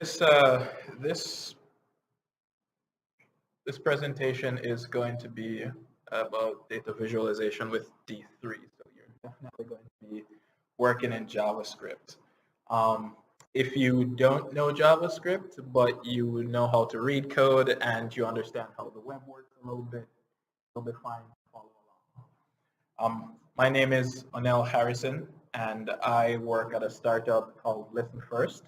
This this presentation is going to be about data visualization with D3. So you're definitely going to be working in JavaScript. If you don't know JavaScript, but you know how to read code and you understand how the web works a little bit, you'll be fine to follow along. My name is Onel Harrison, and I work at a startup called Listen First,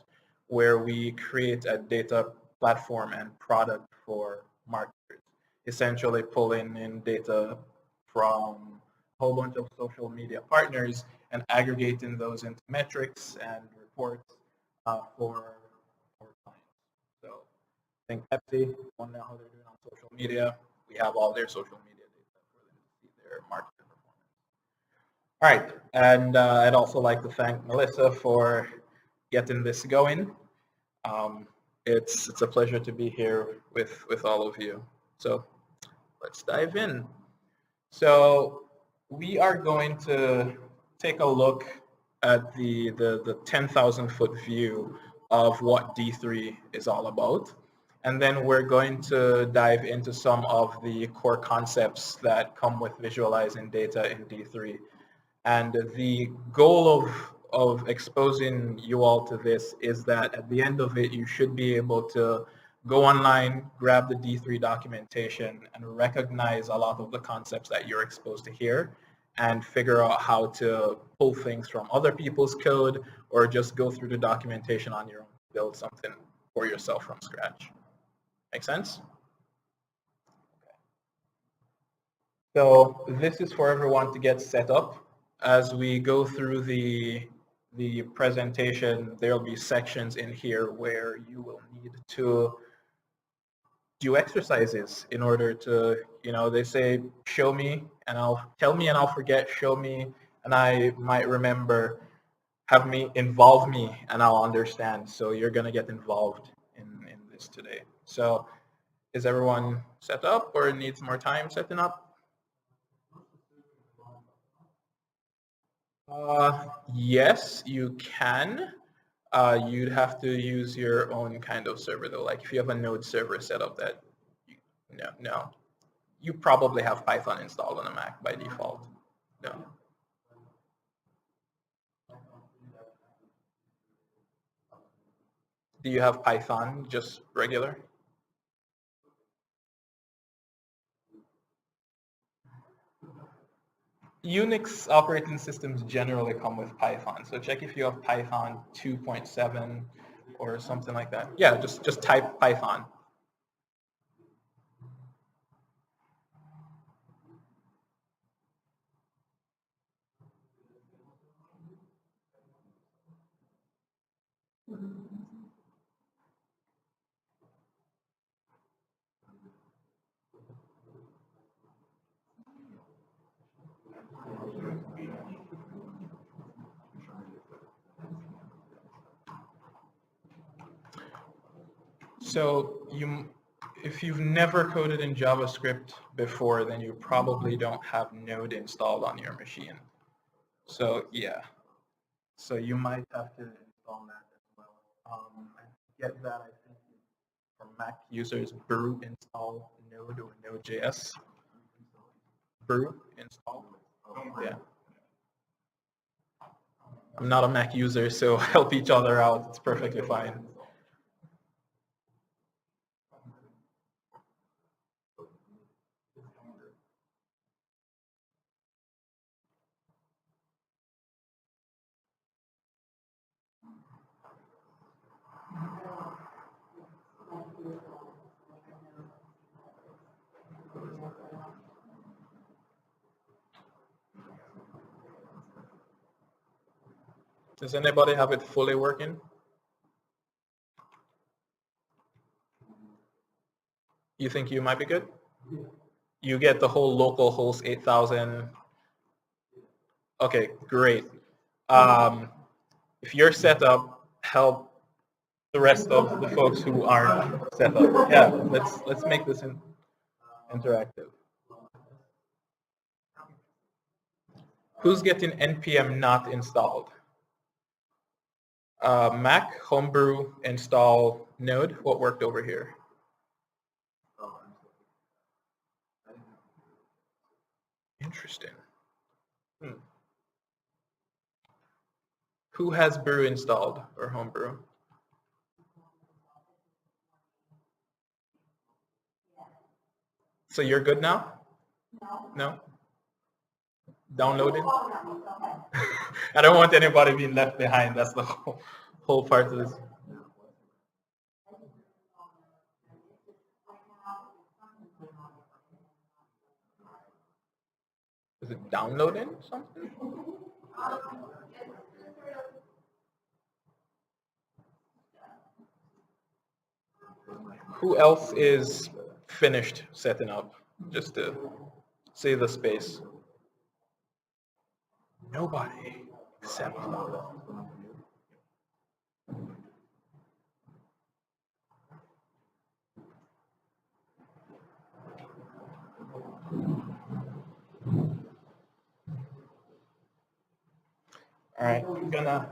where we create a data platform and product for marketers, essentially pulling in data from a whole bunch of social media partners and aggregating those into metrics and reports for our clients. So think Pepsi, want to know how they're doing on social media. We have all their social media data for them to see their marketing performance. All right, and I'd also like to thank Melissa for getting this going. It's a pleasure to be here with all of you. So let's dive in. So we are going to take a look at the 10,000 foot view of what D3 is all about. And then we're going to dive into some of the core concepts that come with visualizing data in D3. And the goal of exposing you all to this is that at the end of it, you should be able to go online, grab the D3 documentation, and recognize a lot of the concepts that you're exposed to here, and figure out how to pull things from other people's code, or just go through the documentation on your own, build something for yourself from scratch. Make sense? So this is for everyone to get set up. As we go through the presentation, there'll be sections in here where you will need to do exercises in order to, they say, show me and tell me and I'll forget, show me and I might remember, have me involve me and I'll understand. So you're going to get involved in this today. So is everyone set up or needs more time setting up? Yes, you can. You'd have to use your own kind of server though. Like if you have a node server set up that, no. You probably have Python installed on a Mac by default. No. Do you have Python, just regular? Unix operating systems generally come with Python. So check if you have Python 2.7 or something like that. Yeah, just type Python. So if you've never coded in JavaScript before, then you probably don't have Node installed on your machine. So yeah, so you might have to install that as well. I get that. I think for Mac users, brew install Node or Node.js. Brew install. Yeah. I'm not a Mac user, so help each other out. It's perfectly fine. Does anybody have it fully working? You think you might be good? You get the whole local host 8,000. Okay, great. If you're set up, help the rest of the folks who aren't set up. Yeah, let's make this interactive. Who's getting npm not installed? Mac, Homebrew, install Node. What worked over here? Interesting. Who has Brew installed or Homebrew? So you're good now? No? Downloaded? I don't want anybody being left behind. That's the whole part of this. Is it downloading something? Who else is finished setting up? Just to save the space. Nobody except. All right, I'm gonna.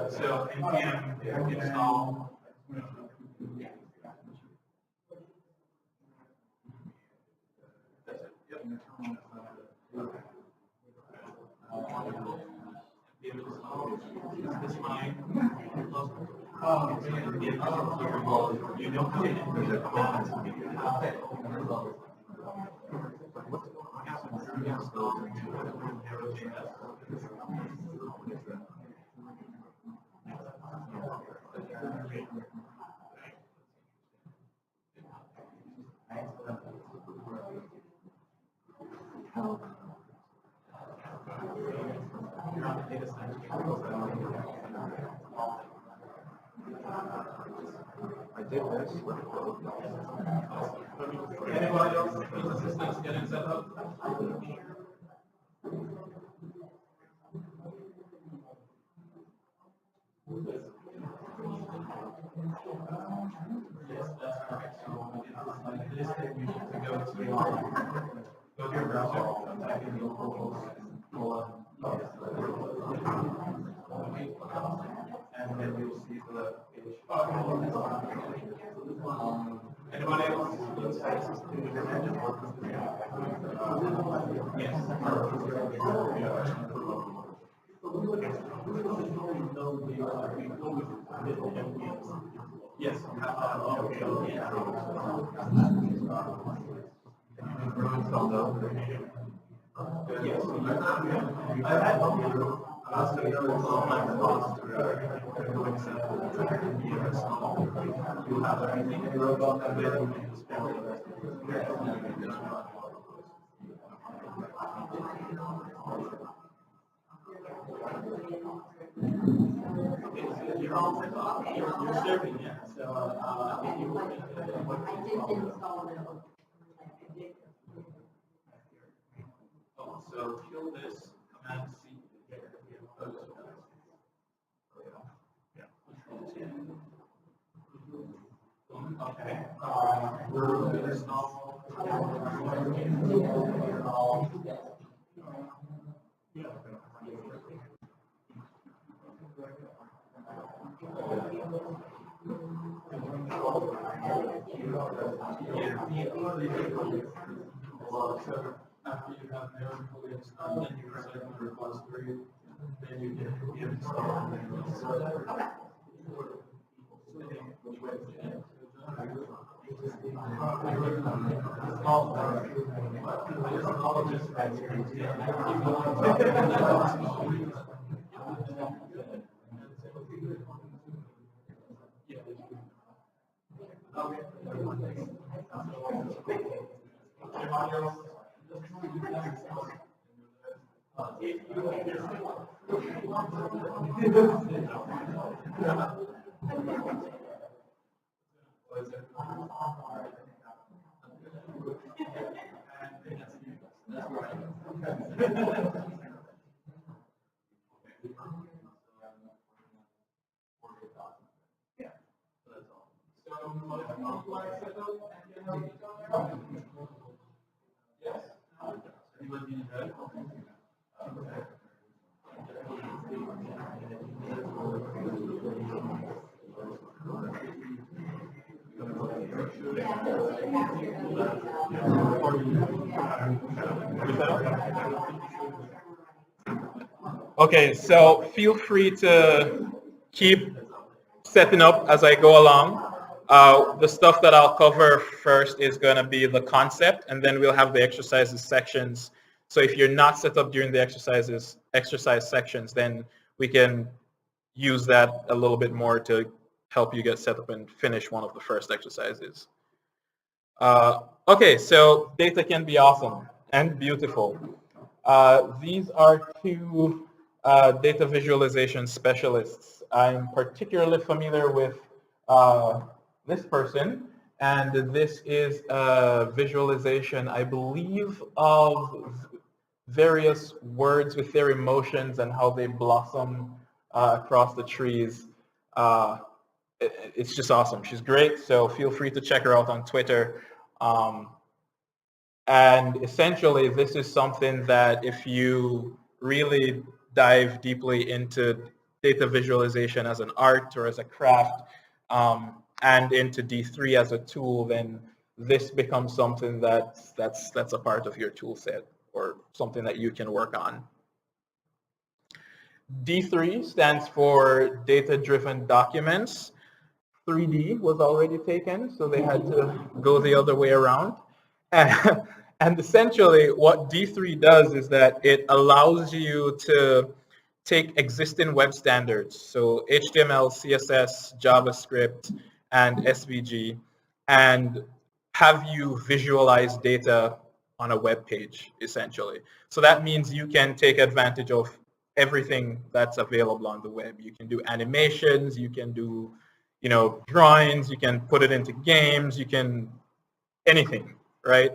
So npm install. I did this. Anybody else needs assistance getting set up? Yes, that's correct. So like this, you need to go to your browser, type in localhost, and then you'll see the page. Anybody else needs access to the internet? Yes. Yes. Yes. I had you're serving, yeah. So if you I did install it. Oh, so kill this command C. Okay. We're install. So after you have node fully installed, then you press it on the repository, then you can install and then okay. Okay, so feel free to keep setting up as I go along. The stuff that I'll cover first is going to be the concept, and then we'll have the exercises sections. So if you're not set up during the exercise sections, then we can use that a little bit more to help you get set up and finish one of the first exercises. Okay, so data can be awesome and beautiful. These are two data visualization specialists. I'm particularly familiar with this person, and this is a visualization, I believe, of various words with their emotions and how they blossom across the trees. It's just awesome. She's great, so feel free to check her out on Twitter. And essentially, this is something that if you really dive deeply into data visualization as an art or as a craft, and into D3 as a tool, then this becomes something that's a part of your tool set or something that you can work on. D3 stands for data-driven documents. 3D was already taken, so they had to go the other way around. And essentially what D3 does is that it allows you to take existing web standards, so HTML, CSS, JavaScript, and SVG, and have you visualize data on a web page, essentially. So that means you can take advantage of everything that's available on the web. You can do animations, you can do drawings, you can put it into games, you can, anything, right?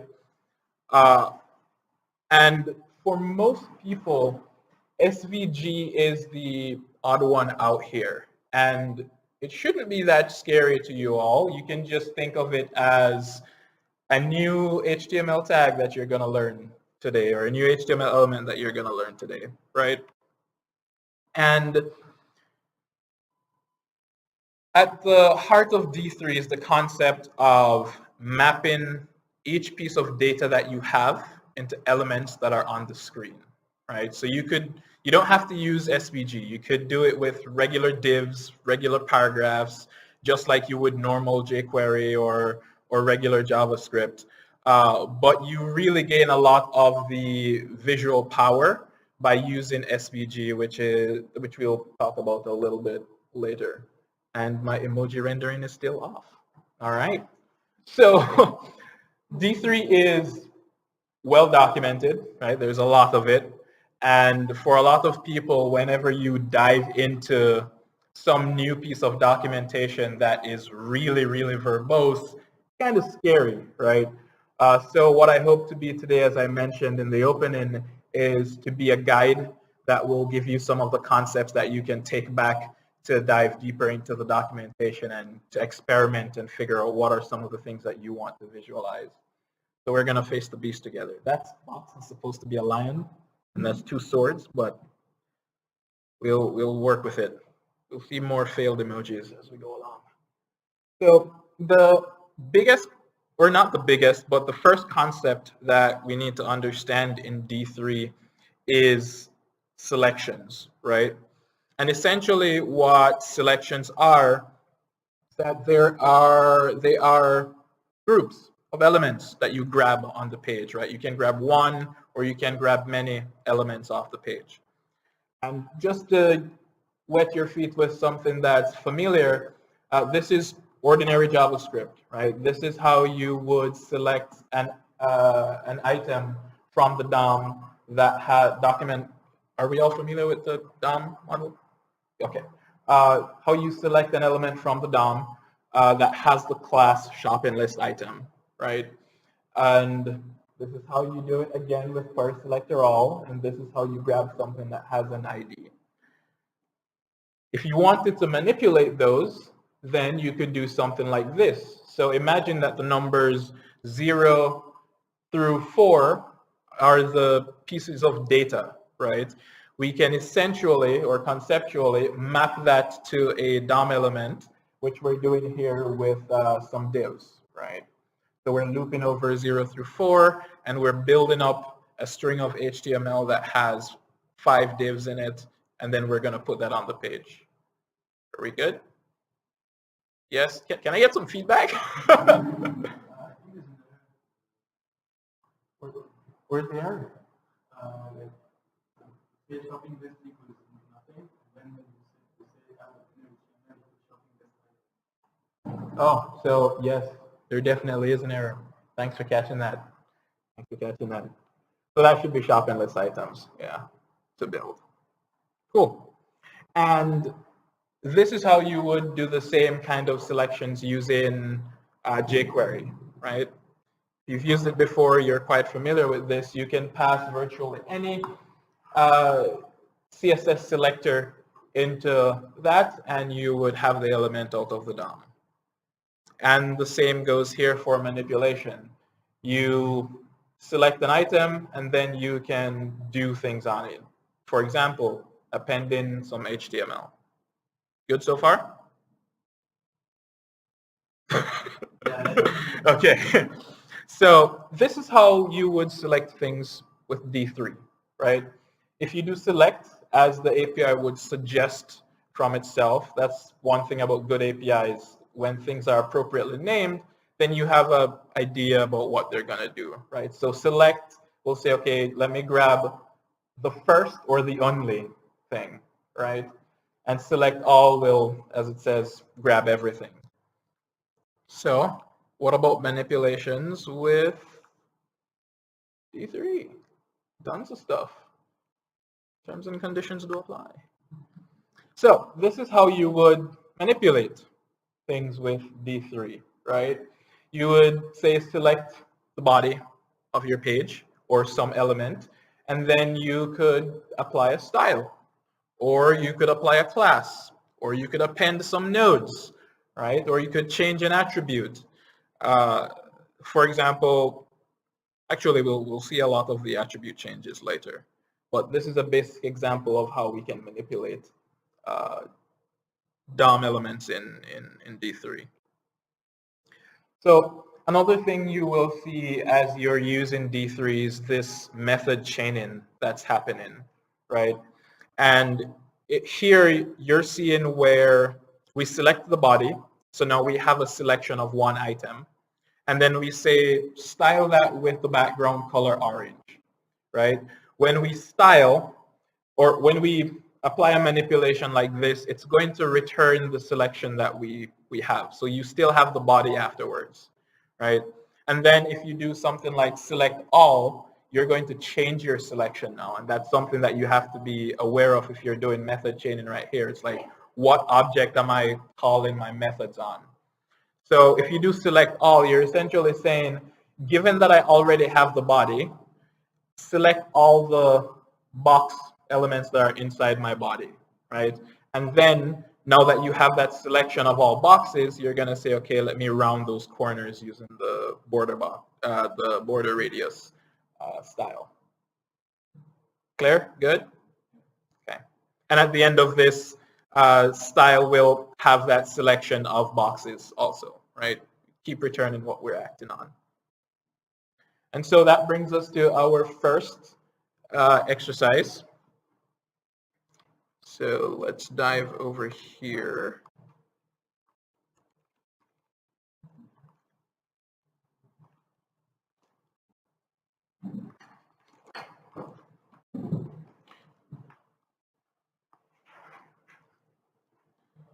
And for most people, SVG is the odd one out here. And it shouldn't be that scary to you all. You can just think of it as a new HTML tag that you're going to learn today, or a new HTML element that you're going to learn today, right? And at the heart of D3 is the concept of mapping each piece of data that you have into elements that are on the screen, right? So you don't have to use SVG. You could do it with regular divs, regular paragraphs, just like you would normal jQuery or regular JavaScript. But you really gain a lot of the visual power by using SVG, which we'll talk about a little bit later. And my emoji rendering is still off. All right. So D3 is well documented, right? There's a lot of it. And for a lot of people, whenever you dive into some new piece of documentation that is really, really verbose, kind of scary, right? So what I hope to be today, as I mentioned in the opening, is to be a guide that will give you some of the concepts that you can take back to dive deeper into the documentation and to experiment and figure out what are some of the things that you want to visualize. So we're going to face the beast together. That box is supposed to be a lion, and that's two swords, but we'll work with it. We'll see more failed emojis as we go along. So the biggest, or not the biggest, but the first concept that we need to understand in D3 is selections, right? And essentially what selections are is that they are groups of elements that you grab on the page, right? You can grab one or you can grab many elements off the page. And just to wet your feet with something that's familiar, this is ordinary JavaScript, right? This is how you would select an item from the DOM that had Are we all familiar with the DOM model? Okay. How you select an element from the DOM that has the class shopping list item, right? And this is how you do it again with first selector all, and this is how you grab something that has an ID. If you wanted to manipulate those, then you could do something like this. So imagine that the numbers 0 through 4 are the pieces of data, right? We can essentially or conceptually map that to a DOM element, which we're doing here with some divs, right? So we're looping over 0 through 4, and we're building up a string of HTML that has 5 divs in it, and then we're going to put that on the page. Are we good? Yes? Can I get some feedback? Where's the error? Oh, so yes, there definitely is an error. Thanks for catching that. Thanks for catching that. So that should be shopping list items, yeah, to build. Cool. And this is how you would do the same kind of selections using jQuery, right? If you've used it before, you're quite familiar with this. You can pass virtually any CSS selector into that, and you would have the element out of the DOM. And the same goes here for manipulation. You select an item, and then you can do things on it. For example, appending some HTML. Good so far? Okay. So this is how you would select things with D3, right? If you do select as the API would suggest from itself, that's one thing about good APIs. When things are appropriately named, then you have an idea about what they're going to do, right? So select will say, okay, let me grab the first or the only thing, right? And select all will, as it says, grab everything. So what about manipulations with D3? Tons of stuff. Terms and conditions do apply. So this is how you would manipulate things with D3, right? You would say select the body of your page or some element, and then you could apply a style, or you could apply a class, or you could append some nodes, right? Or you could change an attribute. For example, actually we'll see a lot of the attribute changes later, but this is a basic example of how we can manipulate DOM elements in D3. So another thing you will see as you're using D3 is this method chaining that's happening, right? And here you're seeing where we select the body. So now we have a selection of one item. And then we say style that with the background color orange, right? When we style, or when we apply a manipulation like this, it's going to return the selection that we have. So you still have the body afterwards, right? And then if you do something like select all, you're going to change your selection now. And that's something that you have to be aware of if you're doing method chaining right here. It's like, what object am I calling my methods on? So if you do select all, you're essentially saying, given that I already have the body, select all the box elements that are inside my body, right? And then now that you have that selection of all boxes, you're going to say, okay, let me round those corners using the border radius style. Clear? Good? Okay. And at the end of this, style will have that selection of boxes also, right? Keep returning what we're acting on. And so that brings us to our first exercise. So let's dive over here.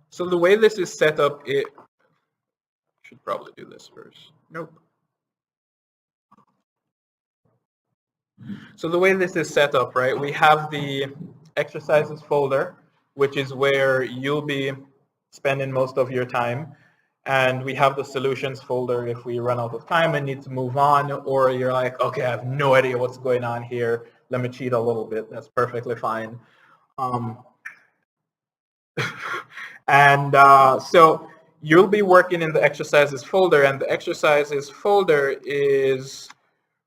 So the way this is set up, it should probably do this first. Nope. So the way this is set up, right, we have the exercises folder, which is where you'll be spending most of your time. And we have the solutions folder if we run out of time and need to move on, or you're like, okay, I have no idea what's going on here. Let me cheat a little bit. That's perfectly fine. So you'll be working in the exercises folder, and the exercises folder is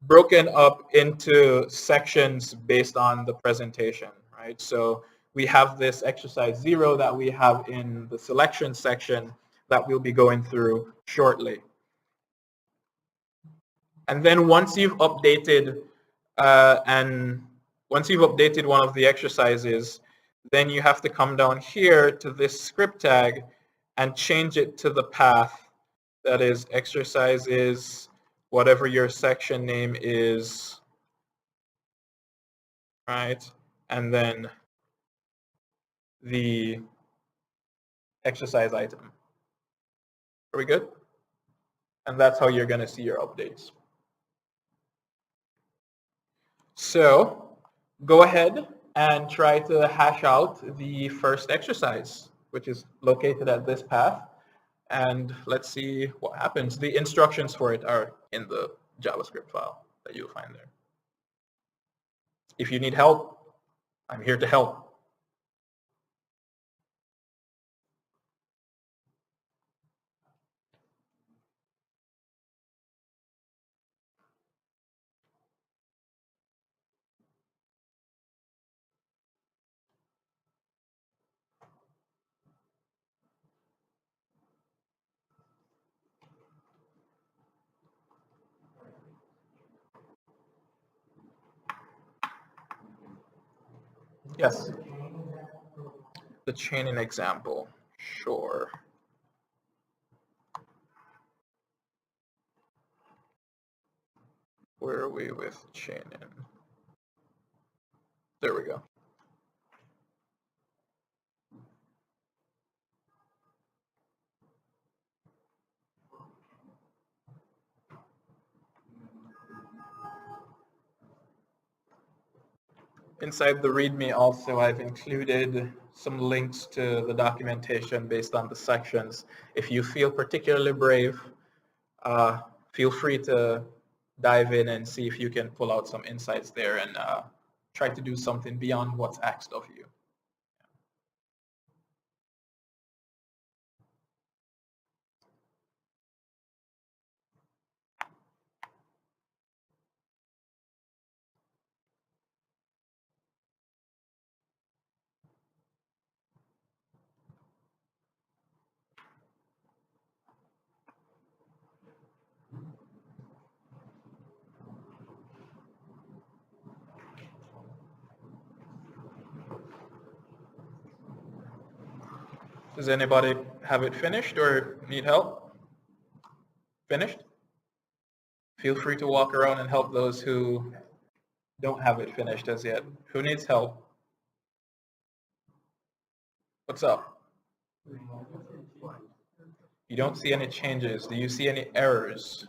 broken up into sections based on the presentation, right? So we have this exercise 0 that we have in the selection section that we'll be going through shortly. And then once you've updated one of the exercises, then you have to come down here to this script tag and change it to the path that is exercises, whatever your section name is, right? And then the exercise item. Are we good? And that's how you're going to see your updates. So go ahead and try to hash out the first exercise, which is located at this path. And let's see what happens. The instructions for it are in the JavaScript file that you'll find there. If you need help, I'm here to help. Yes. The chaining example. Sure. Where are we with chaining? There we go. Inside the README also, I've included some links to the documentation based on the sections. If you feel particularly brave, feel free to dive in and see if you can pull out some insights there and try to do something beyond what's asked of you. Does anybody have it finished or need help? Finished? Feel free to walk around and help those who don't have it finished as yet. Who needs help? What's up? You don't see any changes. Do you see any errors?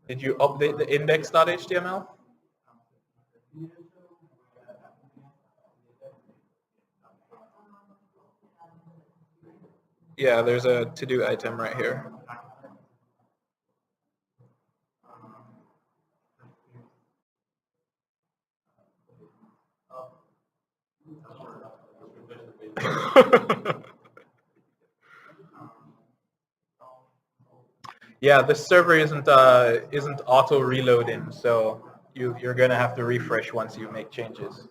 Did you update the index.html? Yeah, there's a to-do item right here. Yeah, this server isn't auto reloading, so you're gonna have to refresh once you make changes.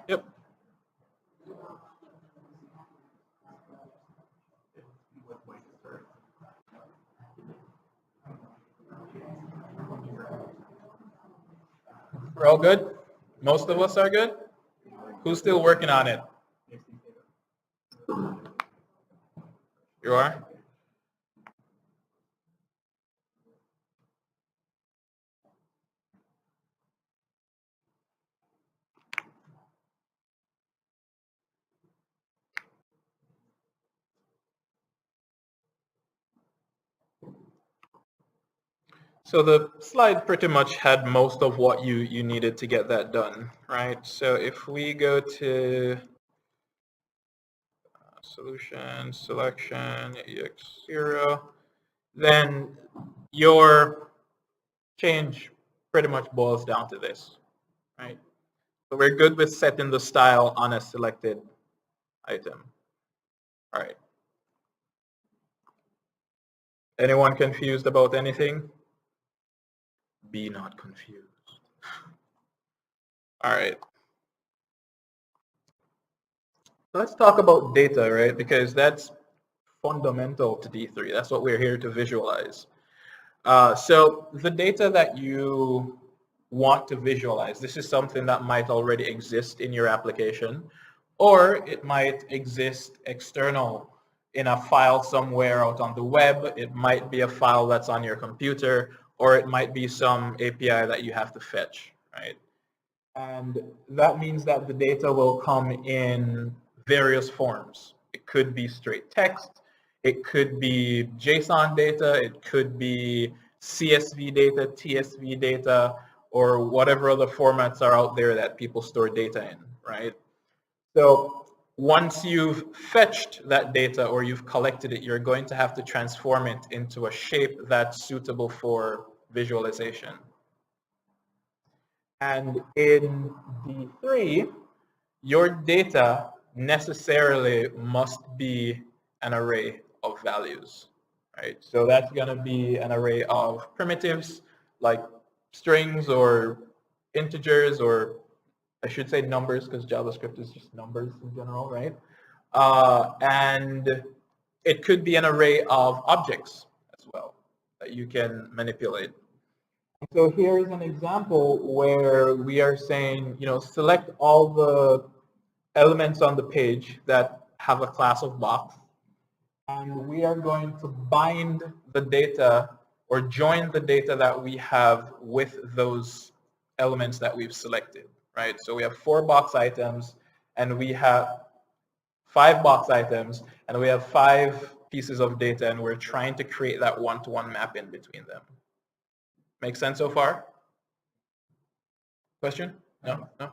Yep. We're all good? Most of us are good? Who's still working on it? You are? So the slide pretty much had most of what you needed to get that done, right? So if we go to solution, selection, EX0, then your change pretty much boils down to this, right? So we're good with setting the style on a selected item. All right. Anyone confused about anything? Be not confused. All right. Let's talk about data, right? Because that's fundamental to D3. That's what we're here to visualize. So the data that you want to visualize, this is something that might already exist in your application, or it might exist external in a file somewhere out on the web. It might be a file that's on your computer, or it might be some API that you have to fetch, right? And that means that the data will come in various forms. It could be straight text, it could be JSON data, it could be CSV data, TSV data, or whatever other formats are out there that people store data in, right? So once you've fetched that data or you've collected it, you're going to have to transform it into a shape that's suitable for visualization. And in D3, your data necessarily must be an array of values, right? So that's going to be an array of primitives like strings or integers, or I should say numbers because JavaScript is just numbers in general, right? And it could be an array of objects as well that you can manipulate. So here is an example where we are saying, select all the elements on the page that have a class of box, and we are going to bind the data or join the data that we have with those elements that we've selected, right? So we have 4 box items, and we have 5 box items, and we have 5 pieces of data, and we're trying to create that one-to-one mapping between them. Make sense so far? Question? No? No?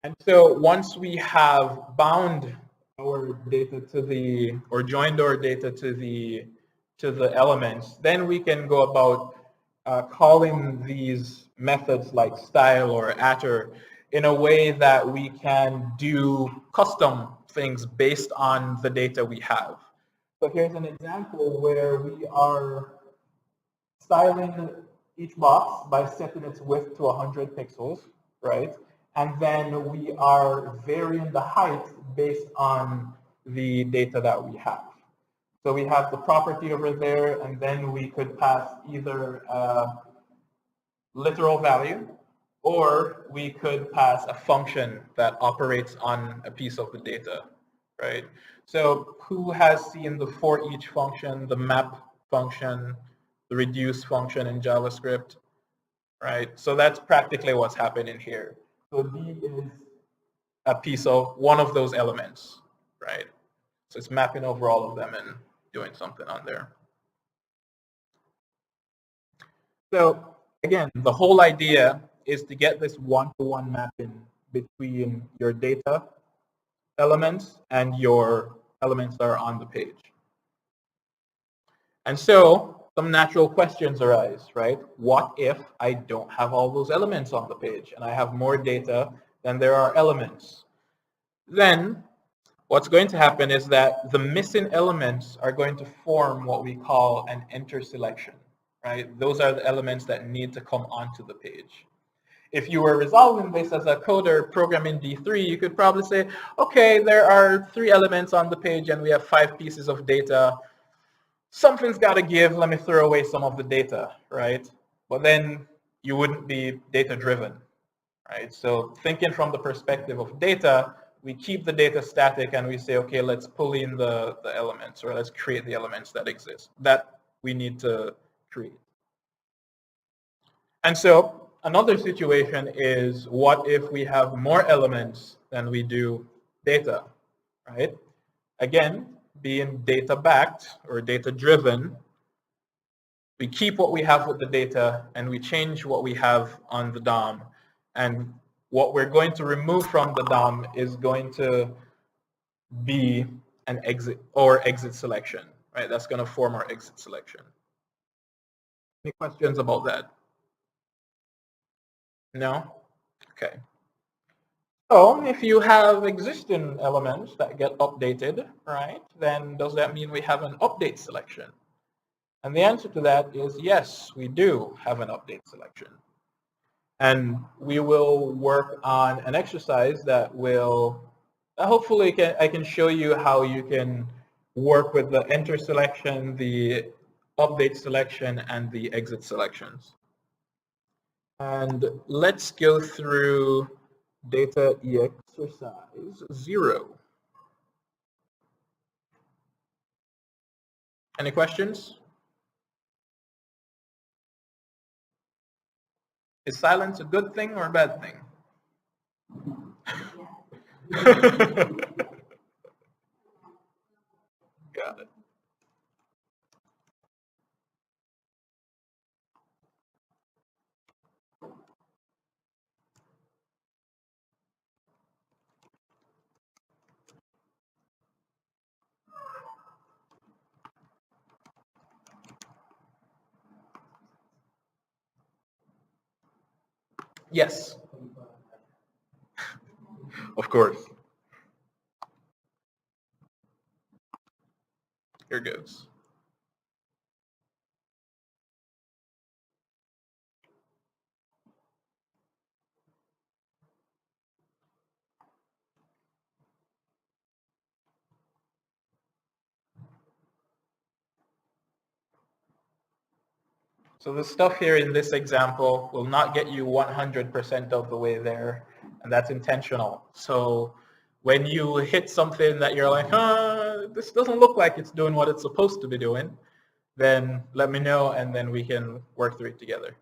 And so once we have bound our data to the, or joined our data to the elements, then we can go about calling these methods like style or attr in a way that we can do custom things based on the data we have. So here's an example where we are styling each box by setting its width to 100 pixels, right? And then we are varying the height based on the data that we have. So we have the property over there, and then we could pass either a literal value, or we could pass a function that operates on a piece of the data, right? So who has seen the for each function, the map function, the reduce function in JavaScript, right? So that's practically what's happening here. So D is a piece of one of those elements, right? So it's mapping over all of them and doing something on there. So again, the whole idea is to get this one-to-one mapping between your data elements and your elements that are on the page. And so some natural questions arise, right? What if I don't have all those elements on the page and I have more data than there are elements? Then what's going to happen is that the missing elements are going to form what we call an interselection, right? Those are the elements that need to come onto the page. If you were resolving this as a coder programming D3, you could probably say, okay, there are 3 elements on the page and we have 5 pieces of data. Something's got to give. Let me throw away some of the data, right? But then you wouldn't be data driven, right? So thinking from the perspective of data, we keep the data static and we say, okay, let's pull in the elements, or let's create the elements that exist, that we need to create. And so another situation is, what if we have more elements than we do data, right? Again, being data backed or data driven, we keep what we have with the data and we change what we have on the DOM. And what we're going to remove from the DOM is going to be an exit or exit selection, right? That's going to form our exit selection. Any questions about that? No? Okay. So if you have existing elements that get updated, right, then does that mean we have an update selection? And the answer to that is yes, we do have an update selection. And we will work on an exercise that will, hopefully I can show you how you can work with the enter selection, the update selection, and the exit selections. And let's go through data exercise 0. Any questions? Is silence a good thing or a bad thing? Got it. Yes. Of course. Here goes. So the stuff here in this example will not get you 100% of the way there, and that's intentional. So when you hit something that you're like, this doesn't look like it's doing what it's supposed to be doing, then let me know, and then we can work through it together.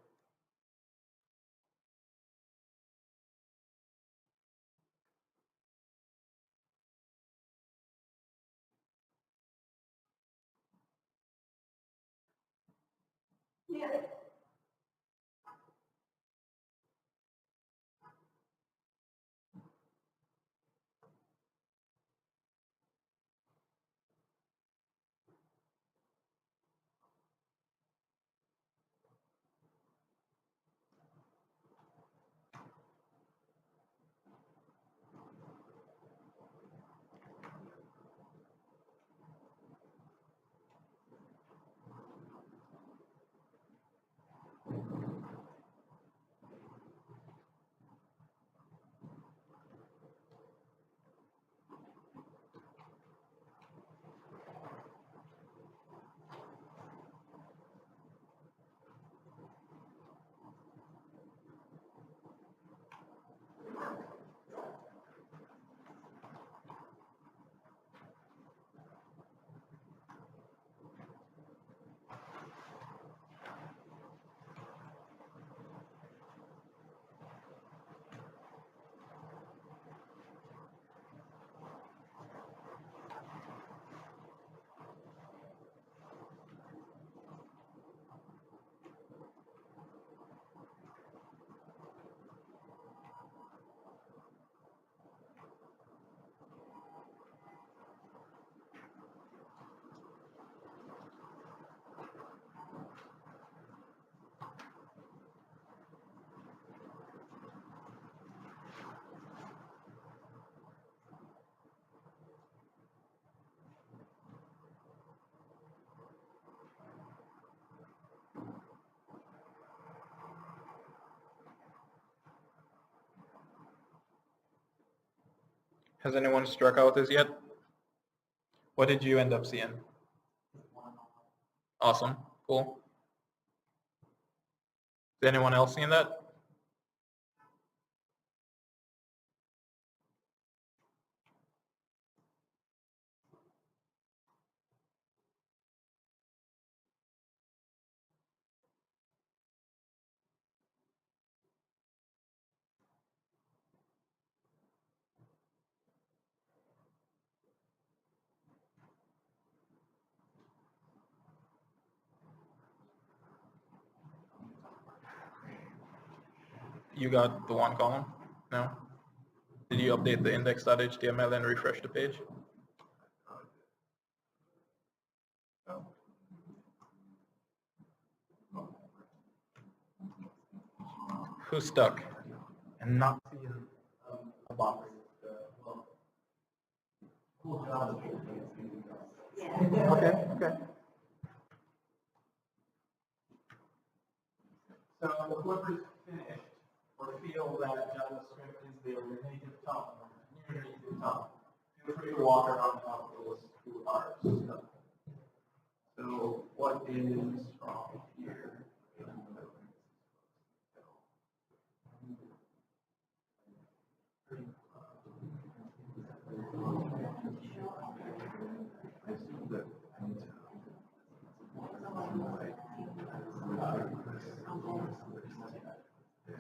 Has anyone struck out this yet? What did you end up seeing? Awesome. Cool. Is anyone else seeing that? You got the one column? No? Did you update the index.html and refresh the page? Who's stuck? And not seeing a box. Okay. So the flipper's finished, or feel that JavaScript is their native tongue, or near native tongue. Feel free to walk around out those 2 bars. So what is wrong here?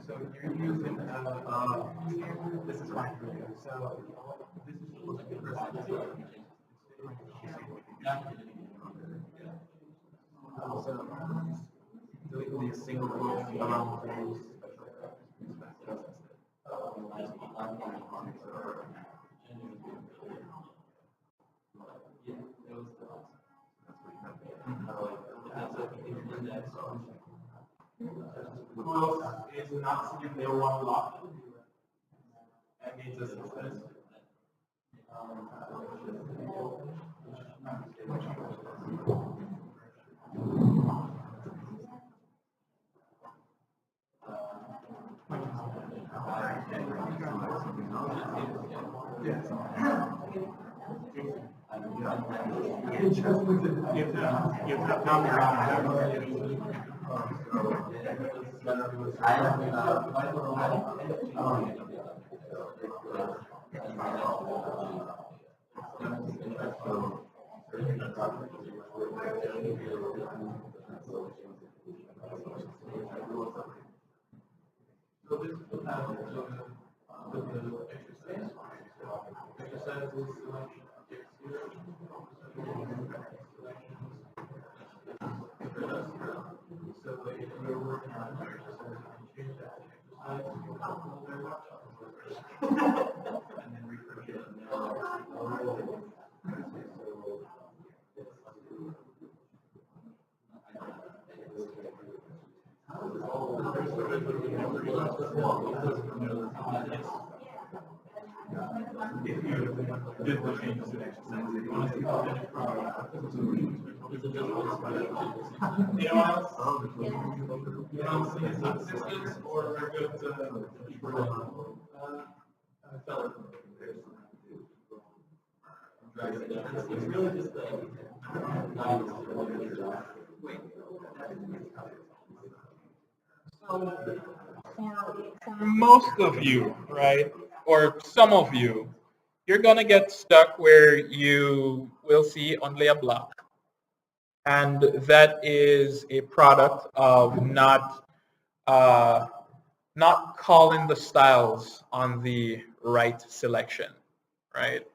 So you're using, this is fine for you. So this is supposed to be presented. Also, deleting a single quote around those. Who else is not seeing their one block? That means a success. So this will have the exercise. Exercise is selection objects here. So if you're working on an exercise, you can change that exercise, you'll upload their laptop and then refresh it. If you did the changes to the exercise, if you want to see the finished product, anyone else? You don't see any subsystems, or we're good to keep going? It's really just the so for most of you, right, or some of you, you're going to get stuck where you will see only a block. And that is a product of not calling the styles on the right selection, right?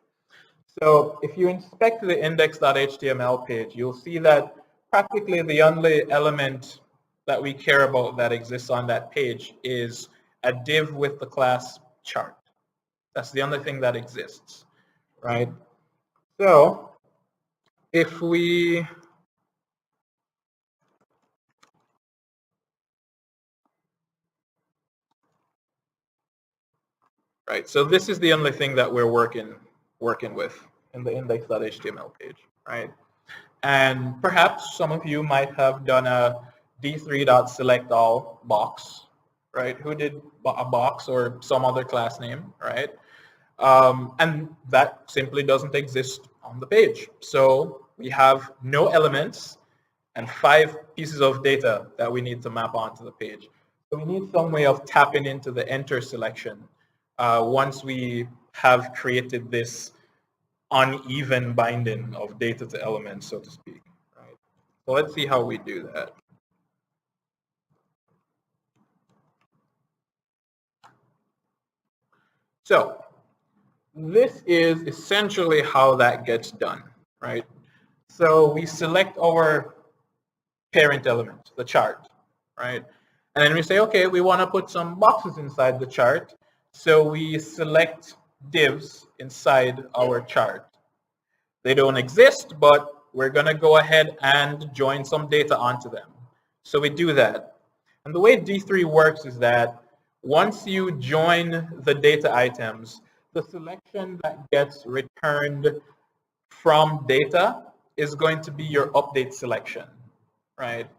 So if you inspect the index.html page, you'll see that practically the only element that we care about that exists on that page is a div with the class chart. That's the only thing that exists, right? So if we right, so this is the only thing that we're working with in the index.html page, right? And perhaps some of you might have done a D3.selectAll box, right? Who did a box or some other class name, right? And that simply doesn't exist on the page. So we have no elements and 5 pieces of data that we need to map onto the page. So we need some way of tapping into the enter selection once we have created this uneven binding of data to elements, so to speak. Right? So let's see how we do that. So this is essentially how that gets done, right? So we select our parent element, the chart, right? And then we say, okay, we want to put some boxes inside the chart. So we select divs inside our chart. They don't exist, but we're going to go ahead and join some data onto them. So we do that. And the way D3 works is that once you join the data items, the selection that gets returned from data is going to be your update selection, right?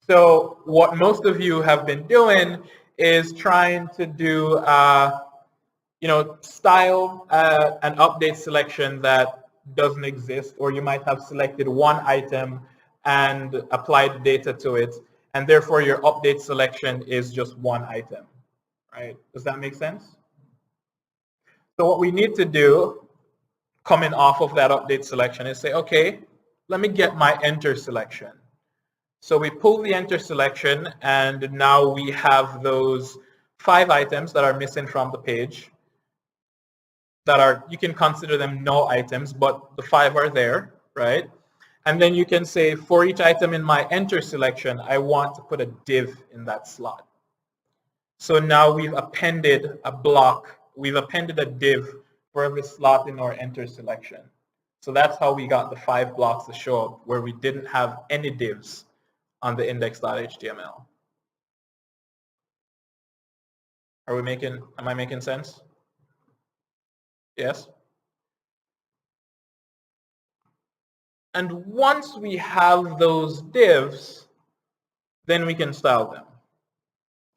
So what most of you have been doing is trying to do, style an update selection that doesn't exist, or you might have selected one item and applied data to it, and therefore your update selection is just one item, right? Does that make sense? So what we need to do coming off of that update selection is say, okay, let me get my enter selection. So we pull the enter selection, and now we have those 5 items that are missing from the page that are, you can consider them null items, but the 5 are there, right? And then you can say, for each item in my enter selection, I want to put a div in that slot. So now we've appended a block, we've appended a div for every slot in our enter selection. So that's how we got the 5 blocks to show up where we didn't have any divs on the index.html. Am I making sense? Yes? And once we have those divs, then we can style them.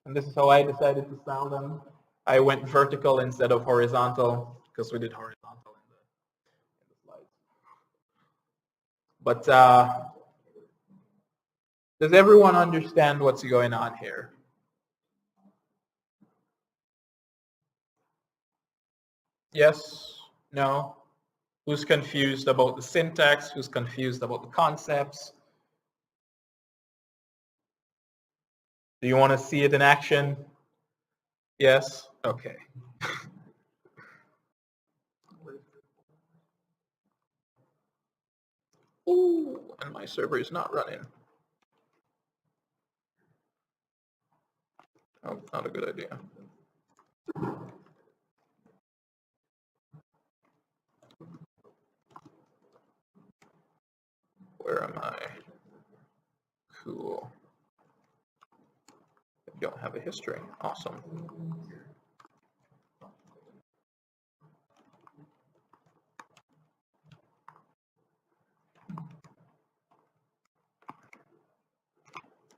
And this is how I decided to style them. I went vertical instead of horizontal because we did horizontal in the slides. But does everyone understand what's going on here? Yes? No? Who's confused about the syntax? Who's confused about the concepts? Do you want to see it in action? Yes? Okay. Ooh, and my server is not running. Oh, not a good idea. Where am I? Cool. I don't have a history. Awesome.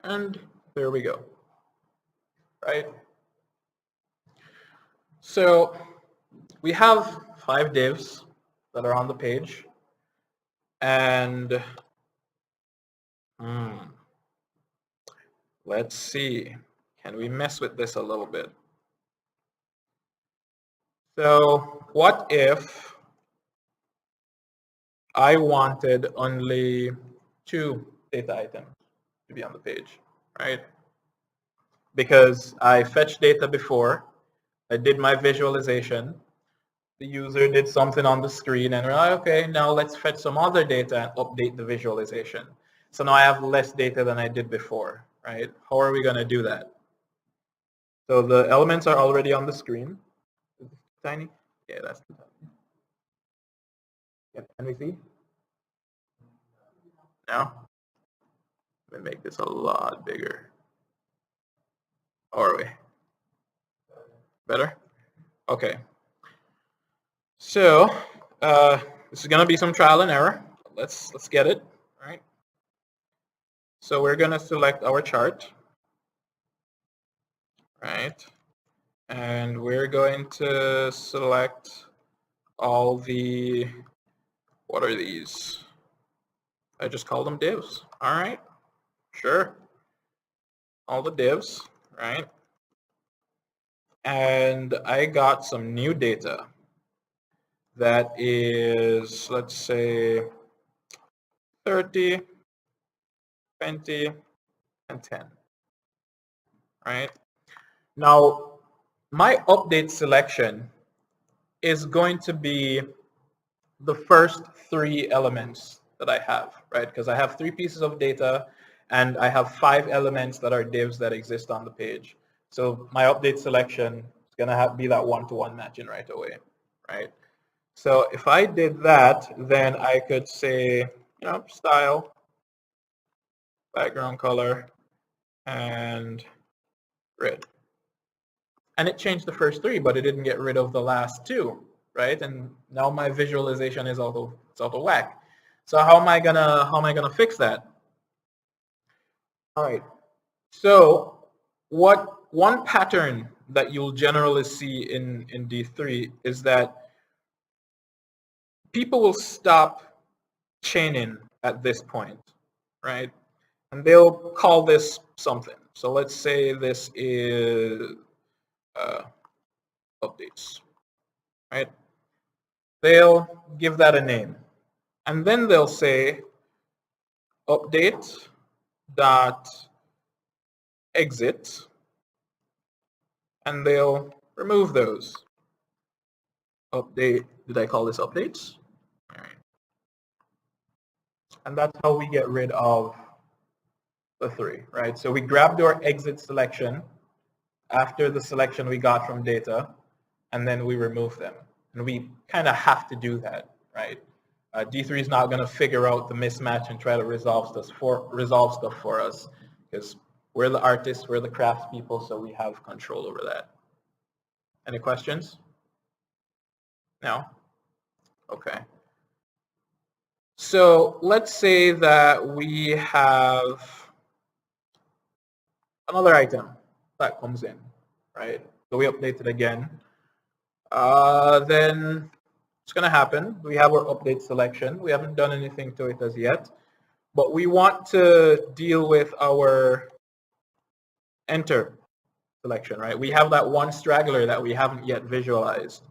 And there we go. Right? So we have 5 divs that are on the page. And let's see. Can we mess with this a little bit? So what if I wanted only 2 data items to be on the page, right? Because I fetched data before, I did my visualization, the user did something on the screen, and we're like, okay, now let's fetch some other data and update the visualization. So now I have less data than I did before, right? How are we going to do that? So the elements are already on the screen. Is this too tiny? Yeah, that's too tiny. Yeah, can we see? Now? Let me make this a lot bigger. How are we? Better? Okay. So this is going to be some trial and error. Let's get it. All right. So we're going to select our chart. Right. And we're going to select all the, what are these? I just call them divs. All right. Sure. All the divs, right? And I got some new data that is, let's say, 30, 20, and 10, right? Now, my update selection is going to be the first 3 elements that I have, right? Because I have 3 pieces of data, and I have 5 elements that are divs that exist on the page. So my update selection is going to be that one-to-one matching right away, right? So if I did that, then I could say, style, background color, and red. And it changed the first 3, but it didn't get rid of the last 2, right? And now my visualization is out of whack. So how am I gonna fix that? All right. So one pattern that you'll generally see in D3 is that people will stop chaining at this point, right? And they'll call this something. So let's say this is updates, right? They'll give that a name. And then they'll say update dot exit, and they'll remove those. Update, did I call this updates? All right. And that's how we get rid of the 3, right? So we grabbed our exit selection after the selection we got from data, and then we remove them. And we kind of have to do that, right? D3 is not going to figure out the mismatch and try to resolve stuff for us, because we're the artists, we're the craftspeople, so we have control over that. Any questions? No? Okay. So let's say that we have another item that comes in, right? So we update it again. Then it's going to happen. We have our update selection. We haven't done anything to it as yet, but we want to deal with our enter selection, right? We have that one straggler that we haven't yet visualized.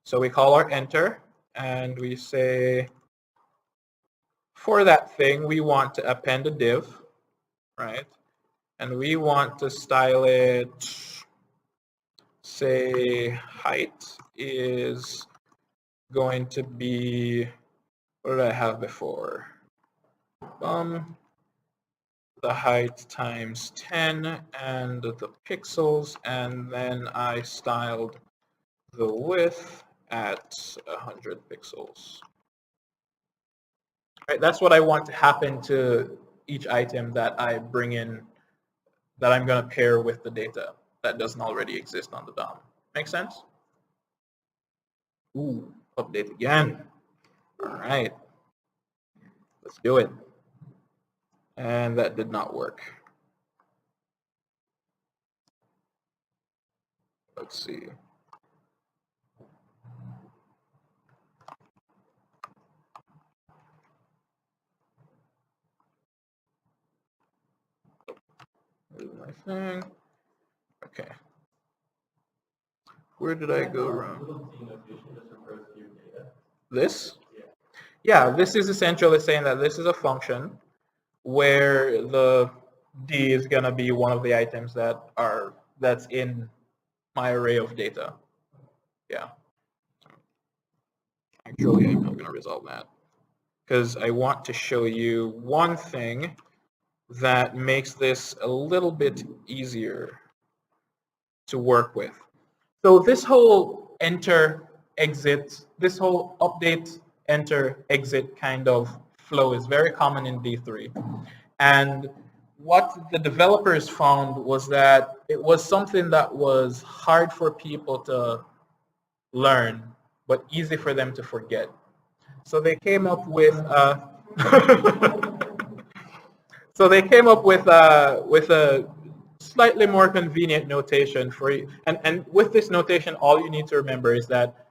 So we call our enter, and we say, for that thing, we want to append a div, right? And we want to style it, say height is going to be, what did I have before? The height times 10 and the pixels, and then I styled the width at 100 pixels. Right, that's what I want to happen to each item that I bring in, that I'm going to pair with the data that doesn't already exist on the DOM. Make sense? Ooh, update again. All right, let's do it. And that did not work. Let's see. Move my thing. Okay. Where did I go wrong? This? Yeah, this is essentially saying that this is a function where the D is going to be one of the items that's in my array of data. Yeah. Actually, I'm not going to resolve that because I want to show you one thing that makes this a little bit easier to work with. So this whole enter, exit, this whole update, enter, exit kind of flow is very common in D3. And what the developers found was that it was something that was hard for people to learn, but easy for them to forget. So they came up with with a slightly more convenient notation for you. And with this notation, all you need to remember is that,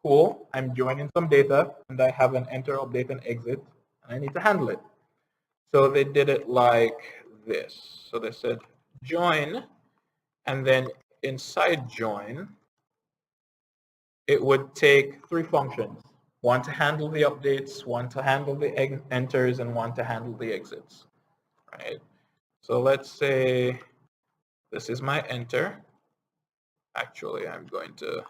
cool, I'm joining some data, and I have an enter, update, and exit, and I need to handle it. So they did it like this. So they said join, and then inside join, it would take 3 functions. One to handle the updates, one to handle the enters, and one to handle the exits. Right? So let's say this is my enter. Actually, I'm going to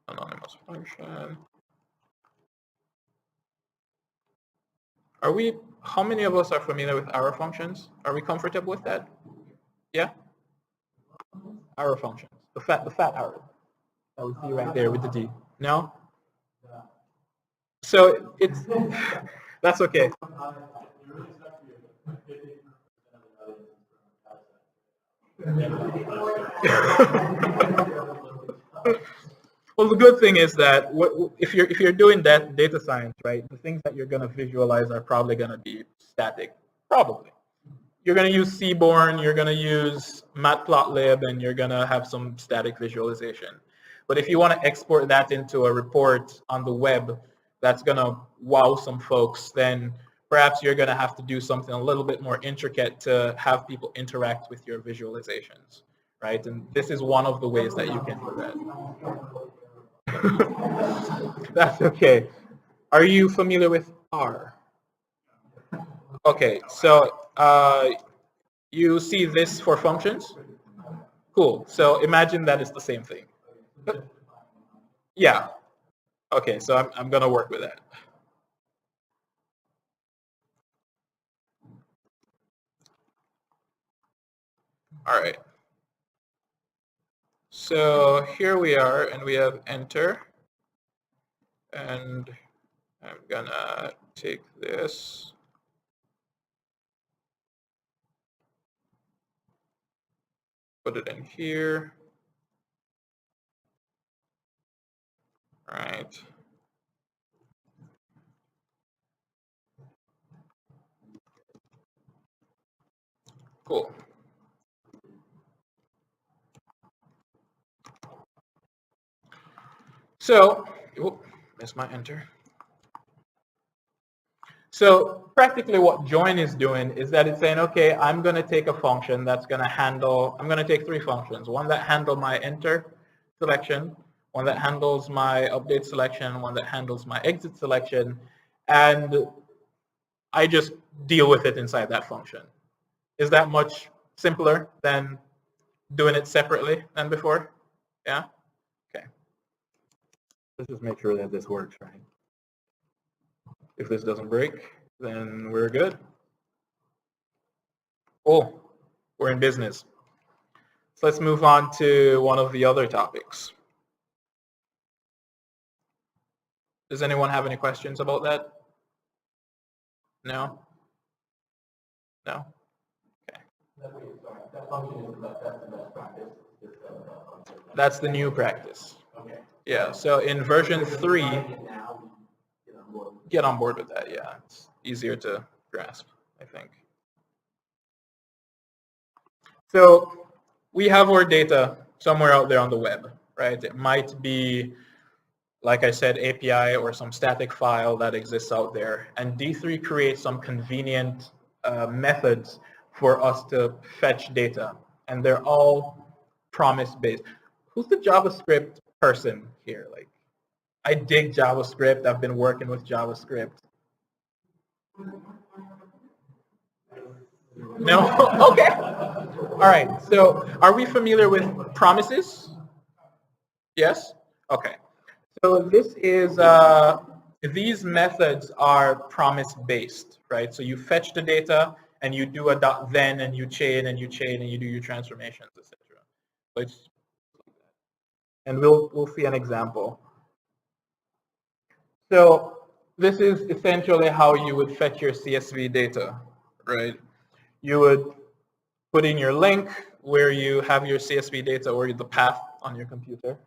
anonymous function. How many of us are familiar with arrow functions? Are we comfortable with that? Yeah? Arrow functions. The fat arrow that we see right there with the D. No? So it's, that's okay. Well, the good thing is that if you're doing that data science, right, the things that you're going to visualize are probably going to be static. Probably. You're going to use Seaborn, you're going to use Matplotlib, and you're going to have some static visualization. But if you want to export that into a report on the web that's going to wow some folks, then perhaps you're going to have to do something a little bit more intricate to have people interact with your visualizations, right? And this is one of the ways that you can do that. That's okay. Are you familiar with R? Okay, so you see this for functions? Cool. So imagine that it's the same thing. Yeah. Okay, so I'm going to work with that. All right. So here we are, and we have enter. And I'm going to take this. Put it in here. All right. Cool. So, missed my enter. So practically what join is doing is that it's saying, okay, I'm going to take a function that's going to handle, I'm going to take three functions. One that handles my enter selection, one that handles my update selection, one that handles my exit selection, and I just deal with it inside that function. Is that much simpler than doing it separately than before? Yeah? Okay. Let's just make sure that this works, right? If this doesn't break, then we're good. Oh, we're in business. So let's move on to one of the other topics. Does anyone have any questions about that? No? No? Okay. That's the new practice. Yeah, so in version 3, get on board with that, yeah. It's easier to grasp, I think. So we have our data somewhere out there on the web, right? It might be, like I said, API or some static file that exists out there. And D3 creates some convenient methods for us to fetch data. And they're all promise-based. Who's the JavaScript person here? Like, I dig JavaScript. I've been working with JavaScript. No? Okay. All right. So are we familiar with promises? Yes? Okay. So this is, these methods are promise-based, right? So you fetch the data, and you do a .then, and you chain, and you chain, and you do your transformations, etc. So it's, and we'll see an example. So this is essentially how you would fetch your CSV data, right? You would put in your link where you have your CSV data or the path on your computer,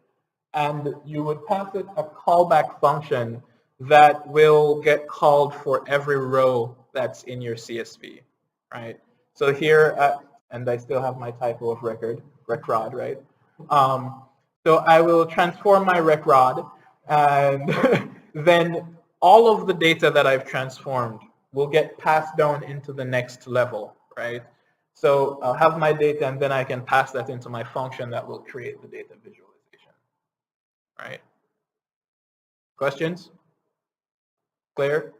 and you would pass it a callback function that will get called for every row that's in your CSV, right? So here, and I still have my typo of record, right? So I will transform my record, and then all of the data that I've transformed will get passed down into the next level, right? So I'll have my data, and then I can pass that into my function that will create the data visualization, right? Questions? Clear?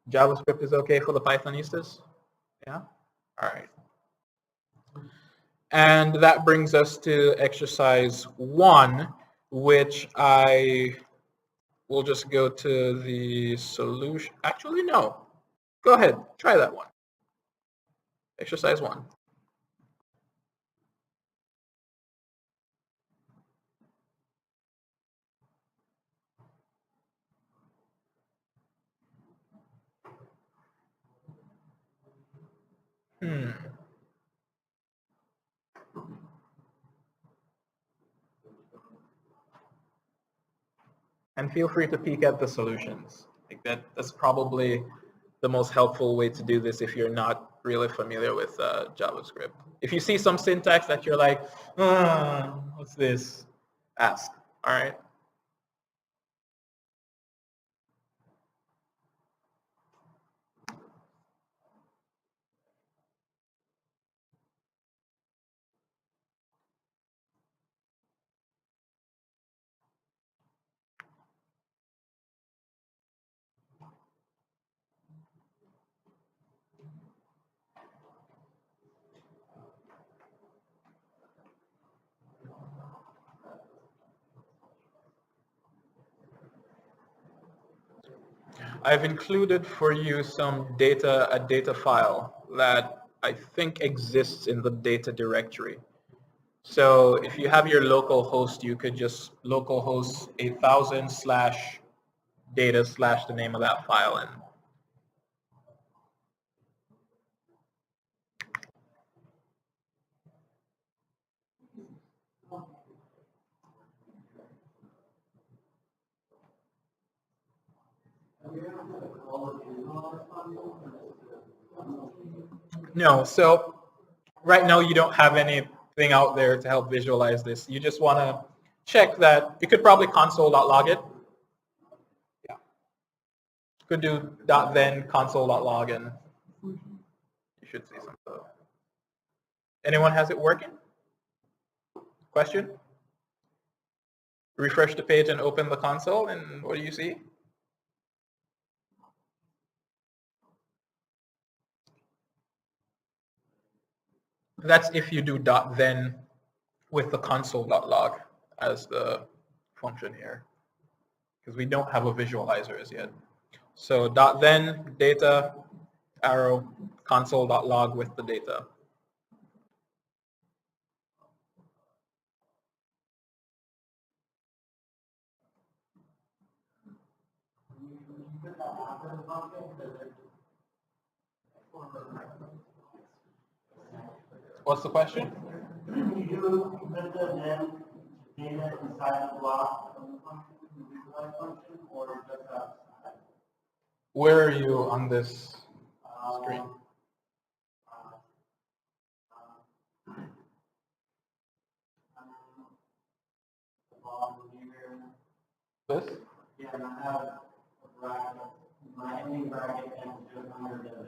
JavaScript is okay for the Pythonistas? Yeah? All right. And that brings us to exercise 1, which I will just go to the solution. Actually, no. Go ahead, try that one. Exercise 1. And feel free to peek at the solutions. Like that's probably the most helpful way to do this if you're not really familiar with JavaScript. If you see some syntax that you're like, what's this? Ask, all right? I've included for you a data file that I think exists in the data directory. So if you have your local host, you could just localhost 1000/data/ the name of that file. And no, so right now you don't have anything out there to help visualize this. You just want to check that. You could probably console.log it. Yeah. You could do .then console.log and you should see something. Anyone has it working? Question? Refresh the page and open the console, and what do you see? That's if you do .then with the console.log as the function here, because we don't have a visualizer as yet. So .then data arrow console.log with the data. What's the question? You do put the then data inside the block of the function, the visualize function, or just outside? Where are you on this screen? This? Yeah, and I have a bracket, my ending bracket ends just under the then.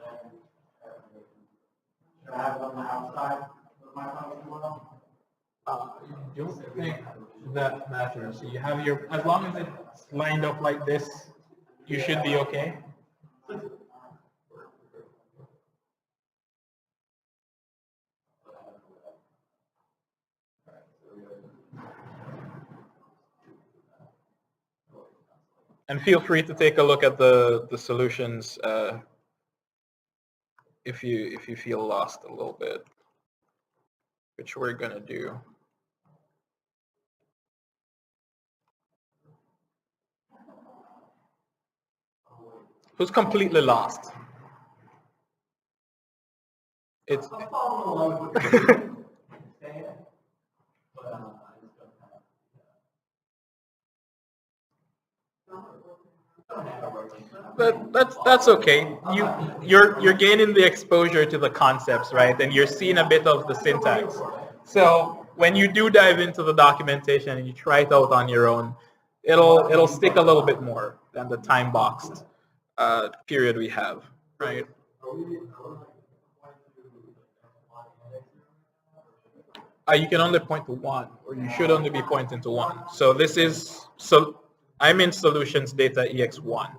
Should I have it on the outside of my function well? I don't think that matters. So you have your, as long as it's lined up like this, you should be okay. And feel free to take a look at the solutions if you feel lost a little bit, which we're gonna do. Who's completely lost? It's that's okay. You're gaining the exposure to the concepts, right? And you're seeing a bit of the syntax. So when you do dive into the documentation and you try it out on your own, it'll stick a little bit more than the time boxed period we have, right? You can only point to one, or you should only be pointing to one. So this is, so I'm in solutions data ex1.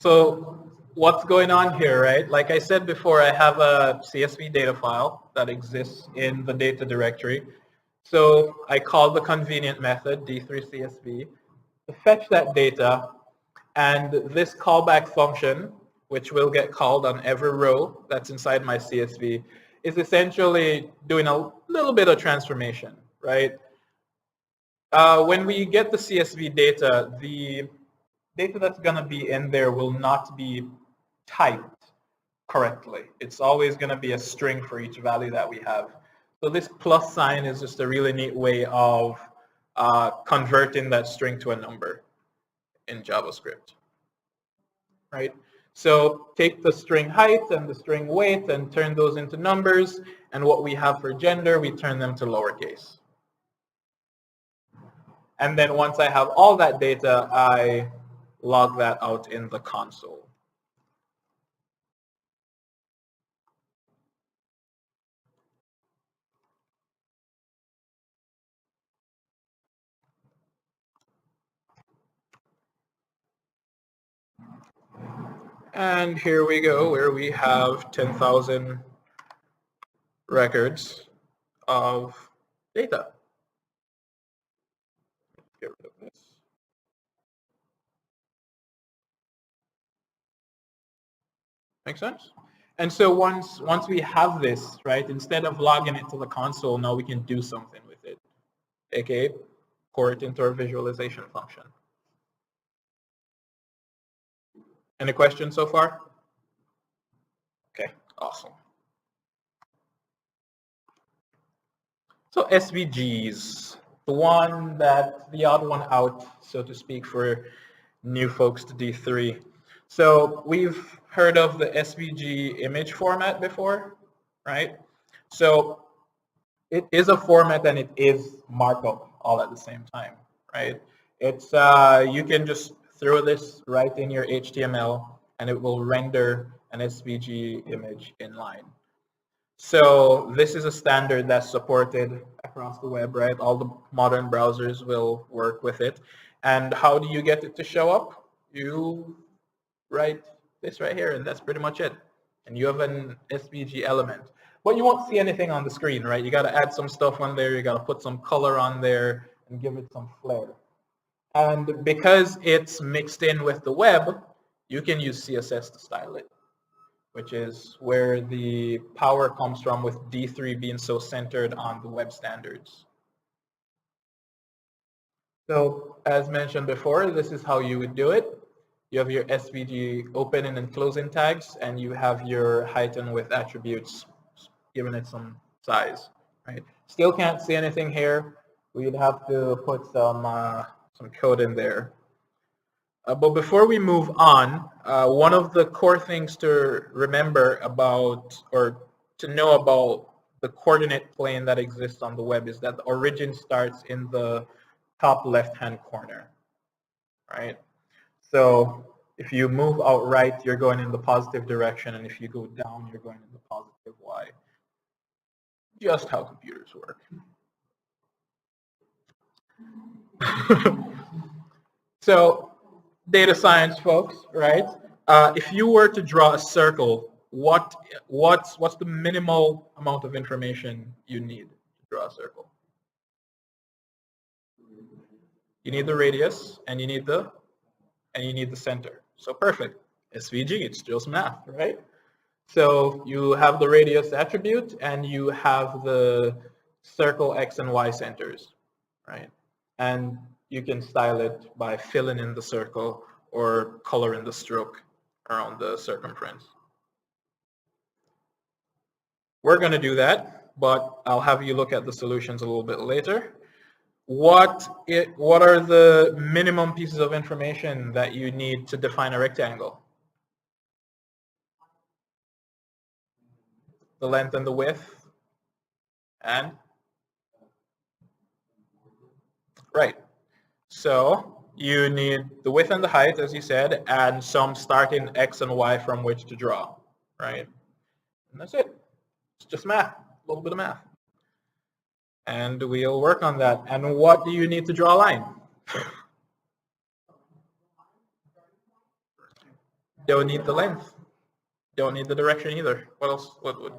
So what's going on here, right? Like I said before, I have a CSV data file that exists in the data directory. So I call the convenient method, D3CSV, to fetch that data. And this callback function, which will get called on every row that's inside my CSV, is essentially doing a little bit of transformation, right? When we get the CSV data, the data that's going to be in there will not be typed correctly. It's always going to be a string for each value that we have. So this plus sign is just a really neat way of converting that string to a number in JavaScript, right? So take the string height and the string weight and turn those into numbers, and what we have for gender, we turn them to lowercase. And then once I have all that data, I log that out in the console. And here we go, where we have 10,000 records of data. Get rid of this. Make sense? And so once we have this, right, instead of logging it to the console, now we can do something with it, aka pour it into our visualization function. Any questions so far? Okay, awesome. So SVGs, the odd one out, so to speak, for new folks to D3. So we've heard of the SVG image format before, right? So it is a format and it is markup all at the same time, right? It's you can just throw this right in your HTML and it will render an SVG image inline. So this is a standard that's supported across the web, right? All the modern browsers will work with it. And how do you get it to show up? You write this right here, and that's pretty much it. And you have an SVG element. But you won't see anything on the screen, right? You got to add some stuff on there. You got to put some color on there and give it some flair. And because it's mixed in with the web, you can use CSS to style it, which is where the power comes from with D3 being so centered on the web standards. So as mentioned before, this is how you would do it. You have your SVG opening and closing tags, and you have your height and width attributes, giving it some size, right? Still can't see anything here. We'd have to put some code in there. But before we move on, one of the core things to remember about, or to know about the coordinate plane that exists on the web is that the origin starts in the top left-hand corner, right? So if you move out right, you're going in the positive direction, and if you go down, you're going in the positive Y. Just how computers work. So data science folks, right? If you were to draw a circle, what's the minimal amount of information you need to draw a circle? You need the radius, and you need the center. So perfect. SVG, it's just math, right? So you have the radius attribute, and you have the circle X and Y centers, right? And you can style it by filling in the circle or coloring the stroke around the circumference. We're going to do that, but I'll have you look at the solutions a little bit later. What are the minimum pieces of information that you need to define a rectangle? The length and the width, and? Right. So you need the width and the height, as you said, and some starting X and Y from which to draw, right? And that's it. It's just math, a little bit of math. And we'll work on that. And what do you need to draw a line? Don't need the length. Don't need the direction either. What else? What would?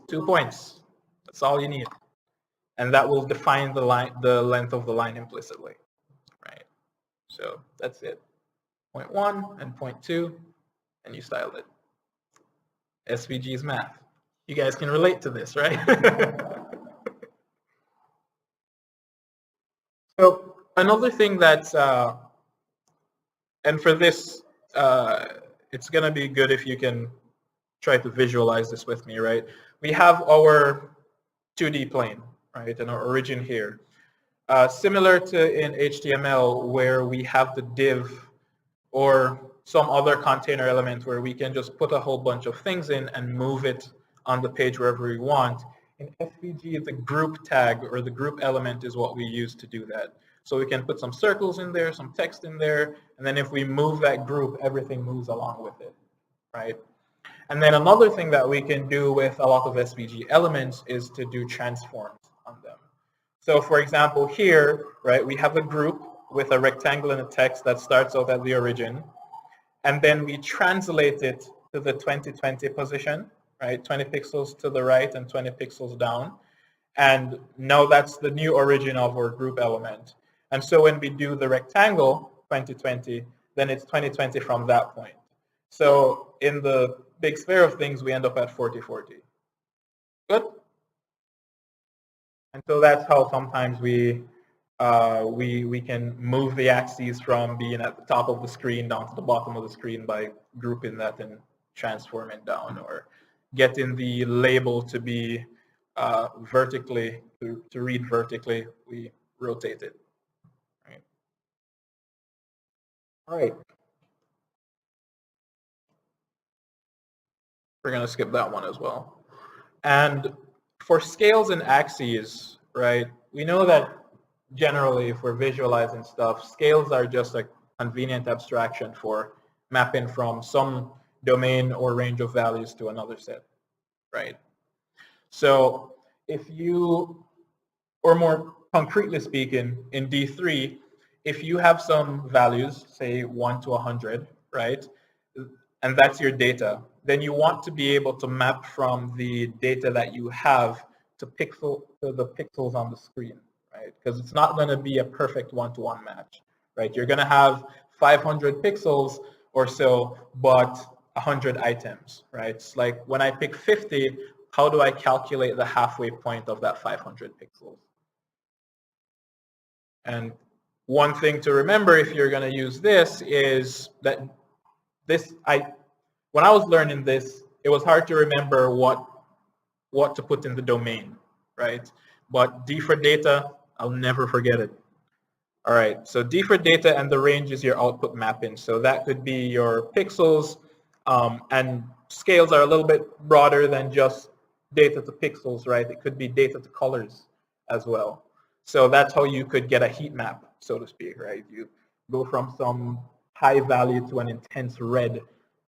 2 points. That's all you need. And that will define the line, the length of the line implicitly, right? So that's it. Point 1 and point 2, and you styled it. SVG's math. You guys can relate to this, right? So another thing that's, and for this, it's going to be good if you can try to visualize this with me, right? We have our 2D plane, right, and our origin here. Similar to in HTML where we have the div or some other container element where we can just put a whole bunch of things in and move it on the page wherever we want. In SVG, the group tag or the group element is what we use to do that. So we can put some circles in there, some text in there, and then if we move that group, everything moves along with it, right? And then another thing that we can do with a lot of SVG elements is to do transforms on them. So for example here, right, we have a group with a rectangle and a text that starts out at the origin, and then we translate it to the 2020 position, right, 20 pixels to the right and 20 pixels down. And now that's the new origin of our group element. And so when we do the rectangle 2020, then it's 2020 from that point. So in the big sphere of things, we end up at 4040. Good? And so that's how sometimes we can move the axes from being at the top of the screen down to the bottom of the screen by grouping that and transforming down, or getting the label to be vertically, to read vertically, we rotate it. Right. All right. We're going to skip that one as well. And for scales and axes, right, we know that generally if we're visualizing stuff, scales are just a convenient abstraction for mapping from some domain or range of values to another set, right? So if you, or more concretely speaking, in D3, if you have some values, say 1 to 100, right, and that's your data, then you want to be able to map from the data that you have to the pixels on the screen, right? Because it's not going to be a perfect one-to-one match, right? You're going to have 500 pixels or so, but 100 items, right? It's like when I pick 50, how do I calculate the halfway point of that 500 pixels? And one thing to remember if you're going to use this is that when I was learning this, it was hard to remember what to put in the domain, right? But D for data, I'll never forget it. All right, so D for data and the range is your output mapping. So that could be your pixels, and scales are a little bit broader than just data to pixels, right? It could be data to colors as well. So that's how you could get a heat map, so to speak, right? You go from some high value to an intense red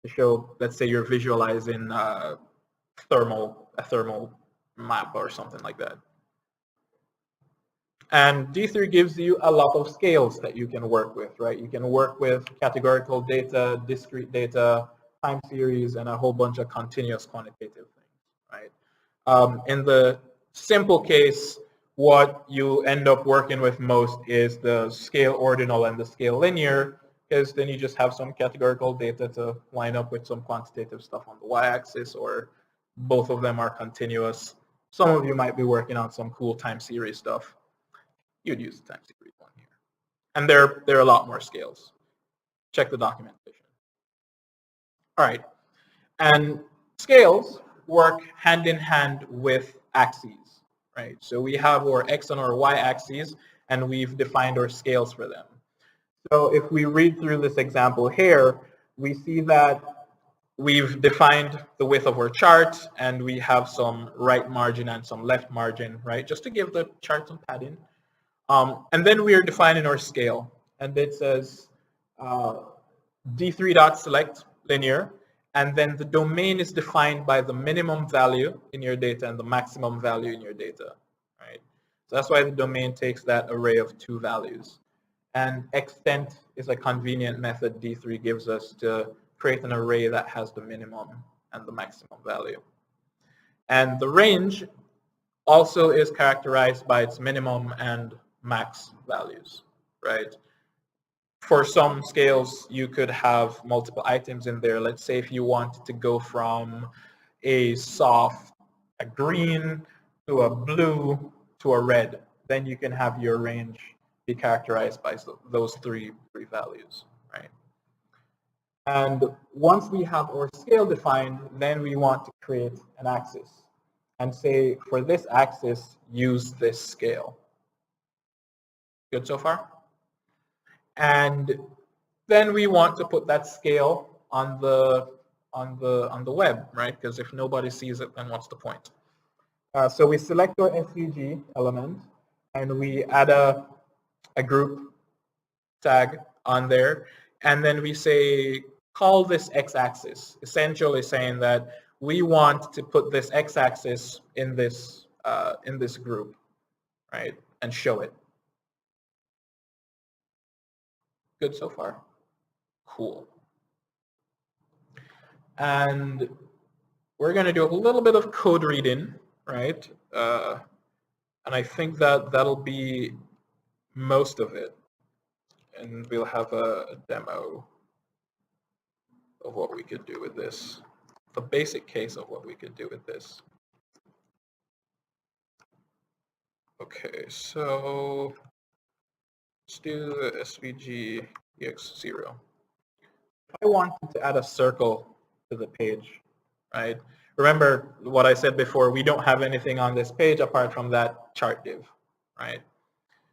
to show, let's say you're visualizing a thermal map or something like that. And D3 gives you a lot of scales that you can work with, right? You can work with categorical data, discrete data, time series, and a whole bunch of continuous quantitative things, right? In the simple case, what you end up working with most is the scale ordinal and the scale linear, because then you just have some categorical data to line up with some quantitative stuff on the y-axis, or both of them are continuous. Some of you might be working on some cool time series stuff. You'd use the time series one here. And there are a lot more scales. Check the documentation. All right. And scales work hand in hand with axes, right? So we have our x and our y axes, and we've defined our scales for them. So if we read through this example here, we see that we've defined the width of our chart, and we have some right margin and some left margin, right? Just to give the chart some padding. And then we are defining our scale, and it says D3.select linear, and then the domain is defined by the minimum value in your data and the maximum value in your data, right? So that's why the domain takes that array of 2 values. And extent is a convenient method D3 gives us to create an array that has the minimum and the maximum value. And the range also is characterized by its minimum and max values, right? For some scales, you could have multiple items in there. Let's say if you wanted to go from a soft, a green, to a blue, to a red, then you can have your range be characterized by those three values, right? And once we have our scale defined, then we want to create an axis and say, for this axis, use this scale. Good so far? And then we want to put that scale on the web, right? Because if nobody sees it, then what's the point? So we select our SVG element and we add a group tag on there, and then we say call this x-axis, essentially saying that we want to put this x-axis in this group, right, and show it. Good so far? Cool. And we're going to do a little bit of code reading, right? And I think that that'll be most of it. And we'll have a demo of what we could do with this. The basic case of what we could do with this. Okay, so let's do SVG EX0. If I wanted to add a circle to the page, right? Remember what I said before, we don't have anything on this page apart from that chart div, right?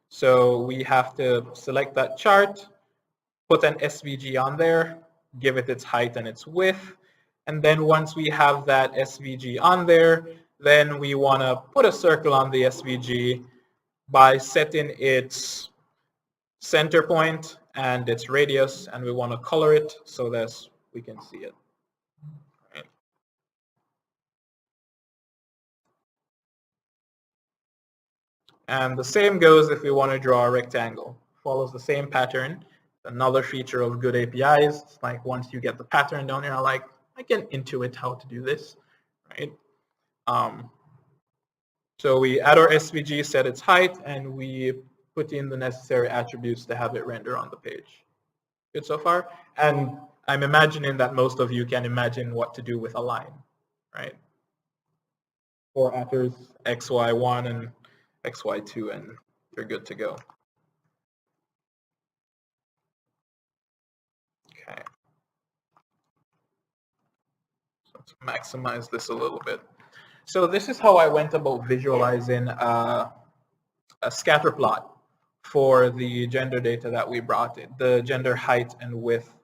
So we have to select that chart, put an SVG on there, give it its height and its width, and then once we have that SVG on there, then we want to put a circle on the SVG by setting its center point and its radius, and we want to color it so that we can see it. Right. And the same goes if we want to draw a rectangle. Follows the same pattern. Another feature of good APIs, it's like once you get the pattern down there, like I can intuit how to do this, right? So we add our SVG, set its height, and we put in the necessary attributes to have it render on the page. Good so far? And I'm imagining that most of you can imagine what to do with a line, right? 4 atters, XY1 and XY2, and you're good to go. Okay. So let's maximize this a little bit. So this is how I went about visualizing a scatter plot for the gender data that we brought in, the gender height and width,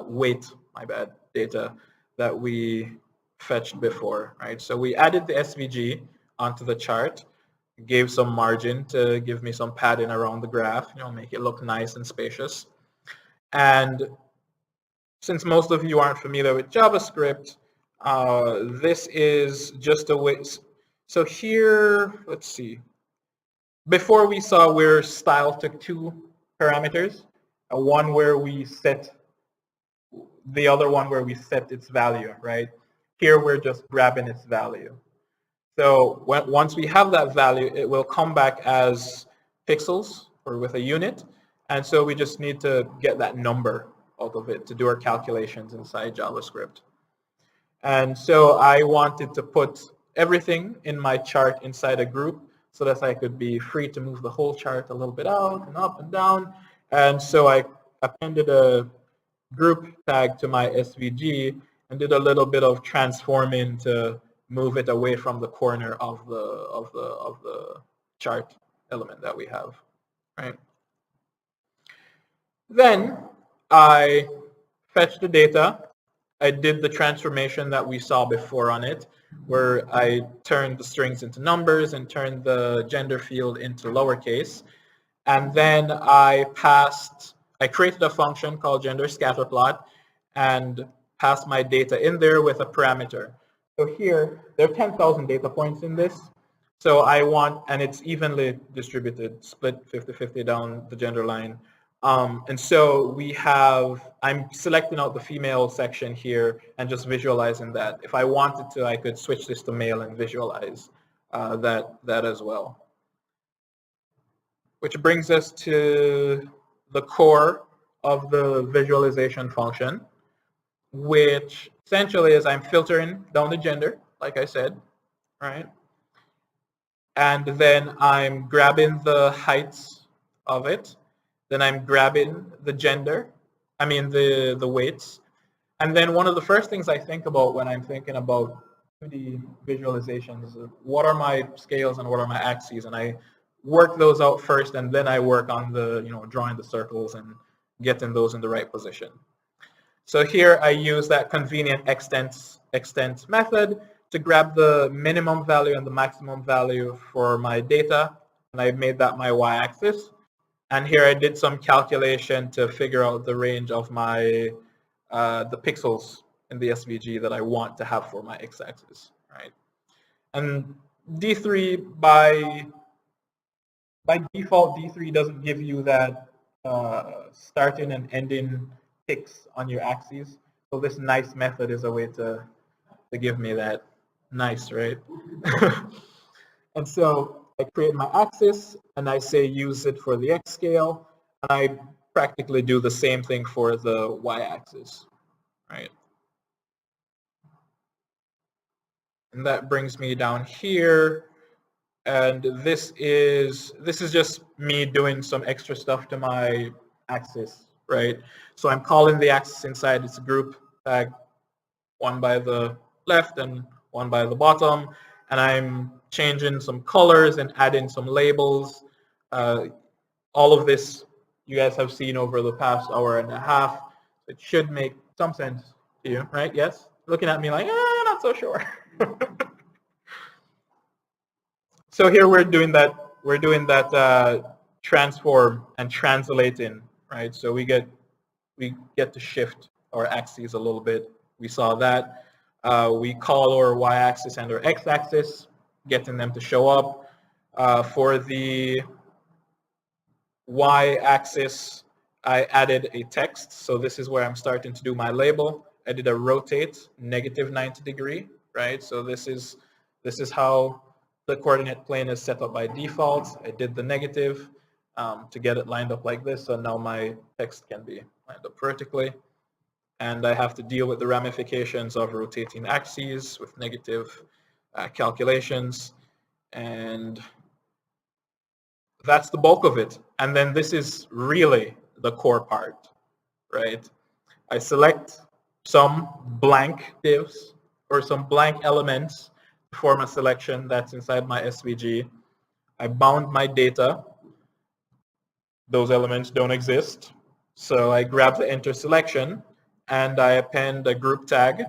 weight, my bad, data that we fetched before, right? So we added the SVG onto the chart, gave some margin to give me some padding around the graph, make it look nice and spacious. And since most of you aren't familiar with JavaScript, this is just a way. So here, let's see. Before we saw where style took 2 parameters, one where we set, the other one where we set its value, right? Here we're just grabbing its value. So once we have that value, it will come back as pixels or with a unit. And so we just need to get that number out of it to do our calculations inside JavaScript. And so I wanted to put everything in my chart inside a group so that I could be free to move the whole chart a little bit out and up and down. And so I appended a group tag to my SVG and did a little bit of transforming to move it away from the corner of the chart element that we have, right? Then I fetched the data. I did the transformation that we saw before on it, where I turned the strings into numbers and turned the gender field into lowercase. And then I created a function called gender scatterplot and passed my data in there with a parameter. So here, there are 10,000 data points in this. So I want, and it's evenly distributed, split 50-50 down the gender line. And so we have, I'm selecting out the female section here and just visualizing that. If I wanted to, I could switch this to male and visualize that as well. Which brings us to the core of the visualization function, which essentially is I'm filtering down the gender, like I said, right? And then I'm grabbing the heights of it. Then I'm grabbing the gender, the weights. And then one of the first things I think about when I'm thinking about 2D visualizations, what are my scales and what are my axes? And I work those out first, and then I work on the, drawing the circles and getting those in the right position. So here I use that convenient extent method to grab the minimum value and the maximum value for my data, and I made that my y-axis. And here I did some calculation to figure out the range of my the pixels in the SVG that I want to have for my x-axis, right? And D3 by default, D3 doesn't give you that starting and ending ticks on your axes. So this nice method is a way to give me that. Nice, right? And so I create my axis and I say use it for the x scale, and I practically do the same thing for the y-axis, right? And that brings me down here, and this is just me doing some extra stuff to my axis, right? So I'm calling the axis inside its group tag, one by the left and one by the bottom, and I'm changing some colors and adding some labels. All of this you guys have seen over the past hour and a half. It should make some sense to you, right? Yes? Looking at me like, not so sure. So here we're doing that transform and translating, right? So we get to shift our axes a little bit. We saw that. We call our y-axis and our x-axis, getting them to show up. For the y-axis, I added a text. So this is where I'm starting to do my label. I did a rotate -90°, right? So this is how the coordinate plane is set up by default. I did the negative to get it lined up like this. So now my text can be lined up vertically. And I have to deal with the ramifications of rotating axes with negative calculations. And that's the bulk of it. And then this is really the core part, right? I select some blank divs or some blank elements to form a selection that's inside my SVG. I bound my data. Those elements don't exist. So I grab the enter selection and I append a group tag,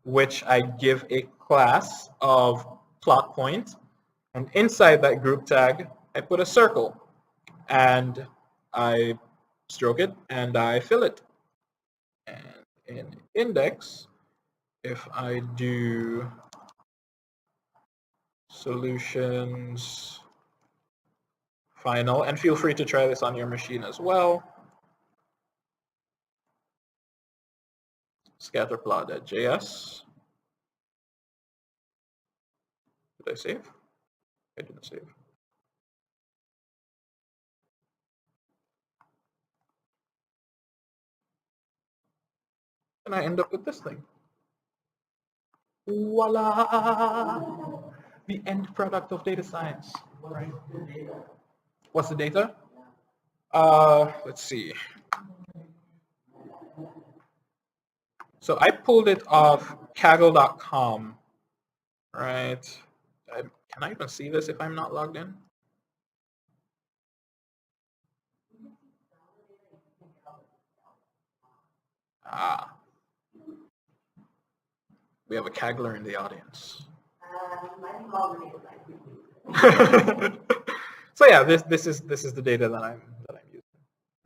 which I give a class of plot point. And inside that group tag, I put a circle and I stroke it and I fill it. And in index, if I do solutions final, and feel free to try this on your machine as well. Scatterplot.js. Did I save? I didn't save. And I end up with this thing. Voila! The end product of data science. Right? What's the data? Let's see. So I pulled it off Kaggle.com. Right? Can I even see this if I'm not logged in? We have a Kaggler in the audience. So yeah, this is the data that I'm using,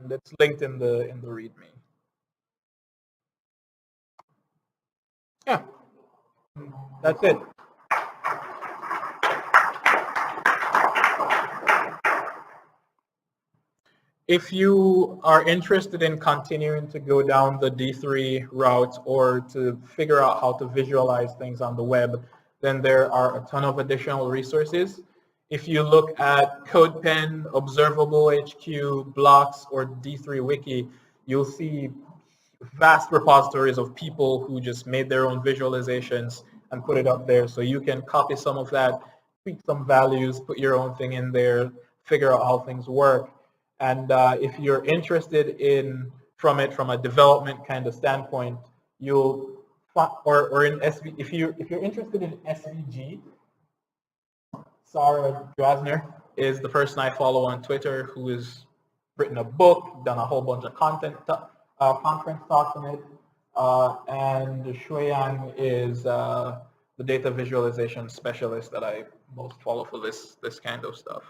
and it's linked in the README. Yeah, that's it. If you are interested in continuing to go down the D3 route or to figure out how to visualize things on the web, then there are a ton of additional resources. If you look at CodePen, Observable HQ, Blocks, or D3 Wiki, you'll see vast repositories of people who just made their own visualizations and put it up there. So you can copy some of that, tweak some values, put your own thing in there, figure out how things work. And if you're interested in from a development kind of standpoint, you'll or in SV, if you're interested in SVG, Sarah Drasner is the person I follow on Twitter, who has written a book, done a whole bunch of conference talks on it, and Shueyang is the data visualization specialist that I most follow for this kind of stuff.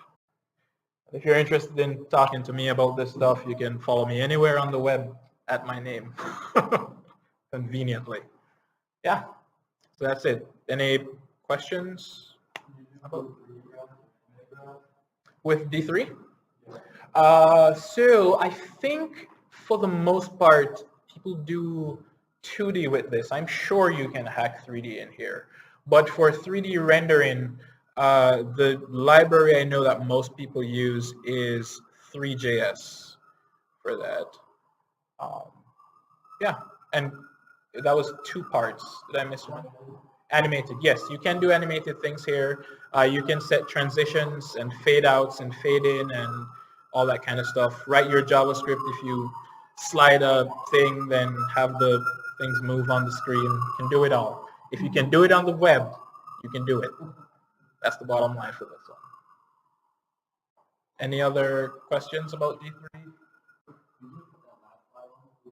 If you're interested in talking to me about this stuff, you can follow me anywhere on the web at my name, conveniently. Yeah, so that's it. Any questions with D3? So I think for the most part, people do 2D with this. I'm sure you can hack 3D in here. But for 3D rendering, the library I know that most people use is D3.js for that. Yeah, and that was 2 parts. Did I miss one? Animated, yes, you can do animated things here. You can set transitions and fade outs and fade in and all that kind of stuff. Write your JavaScript. If you slide a thing, then have the things move on the screen. You can do it all. If you can do it on the web, you can do it. That's the bottom line for this one. Any other questions about D3?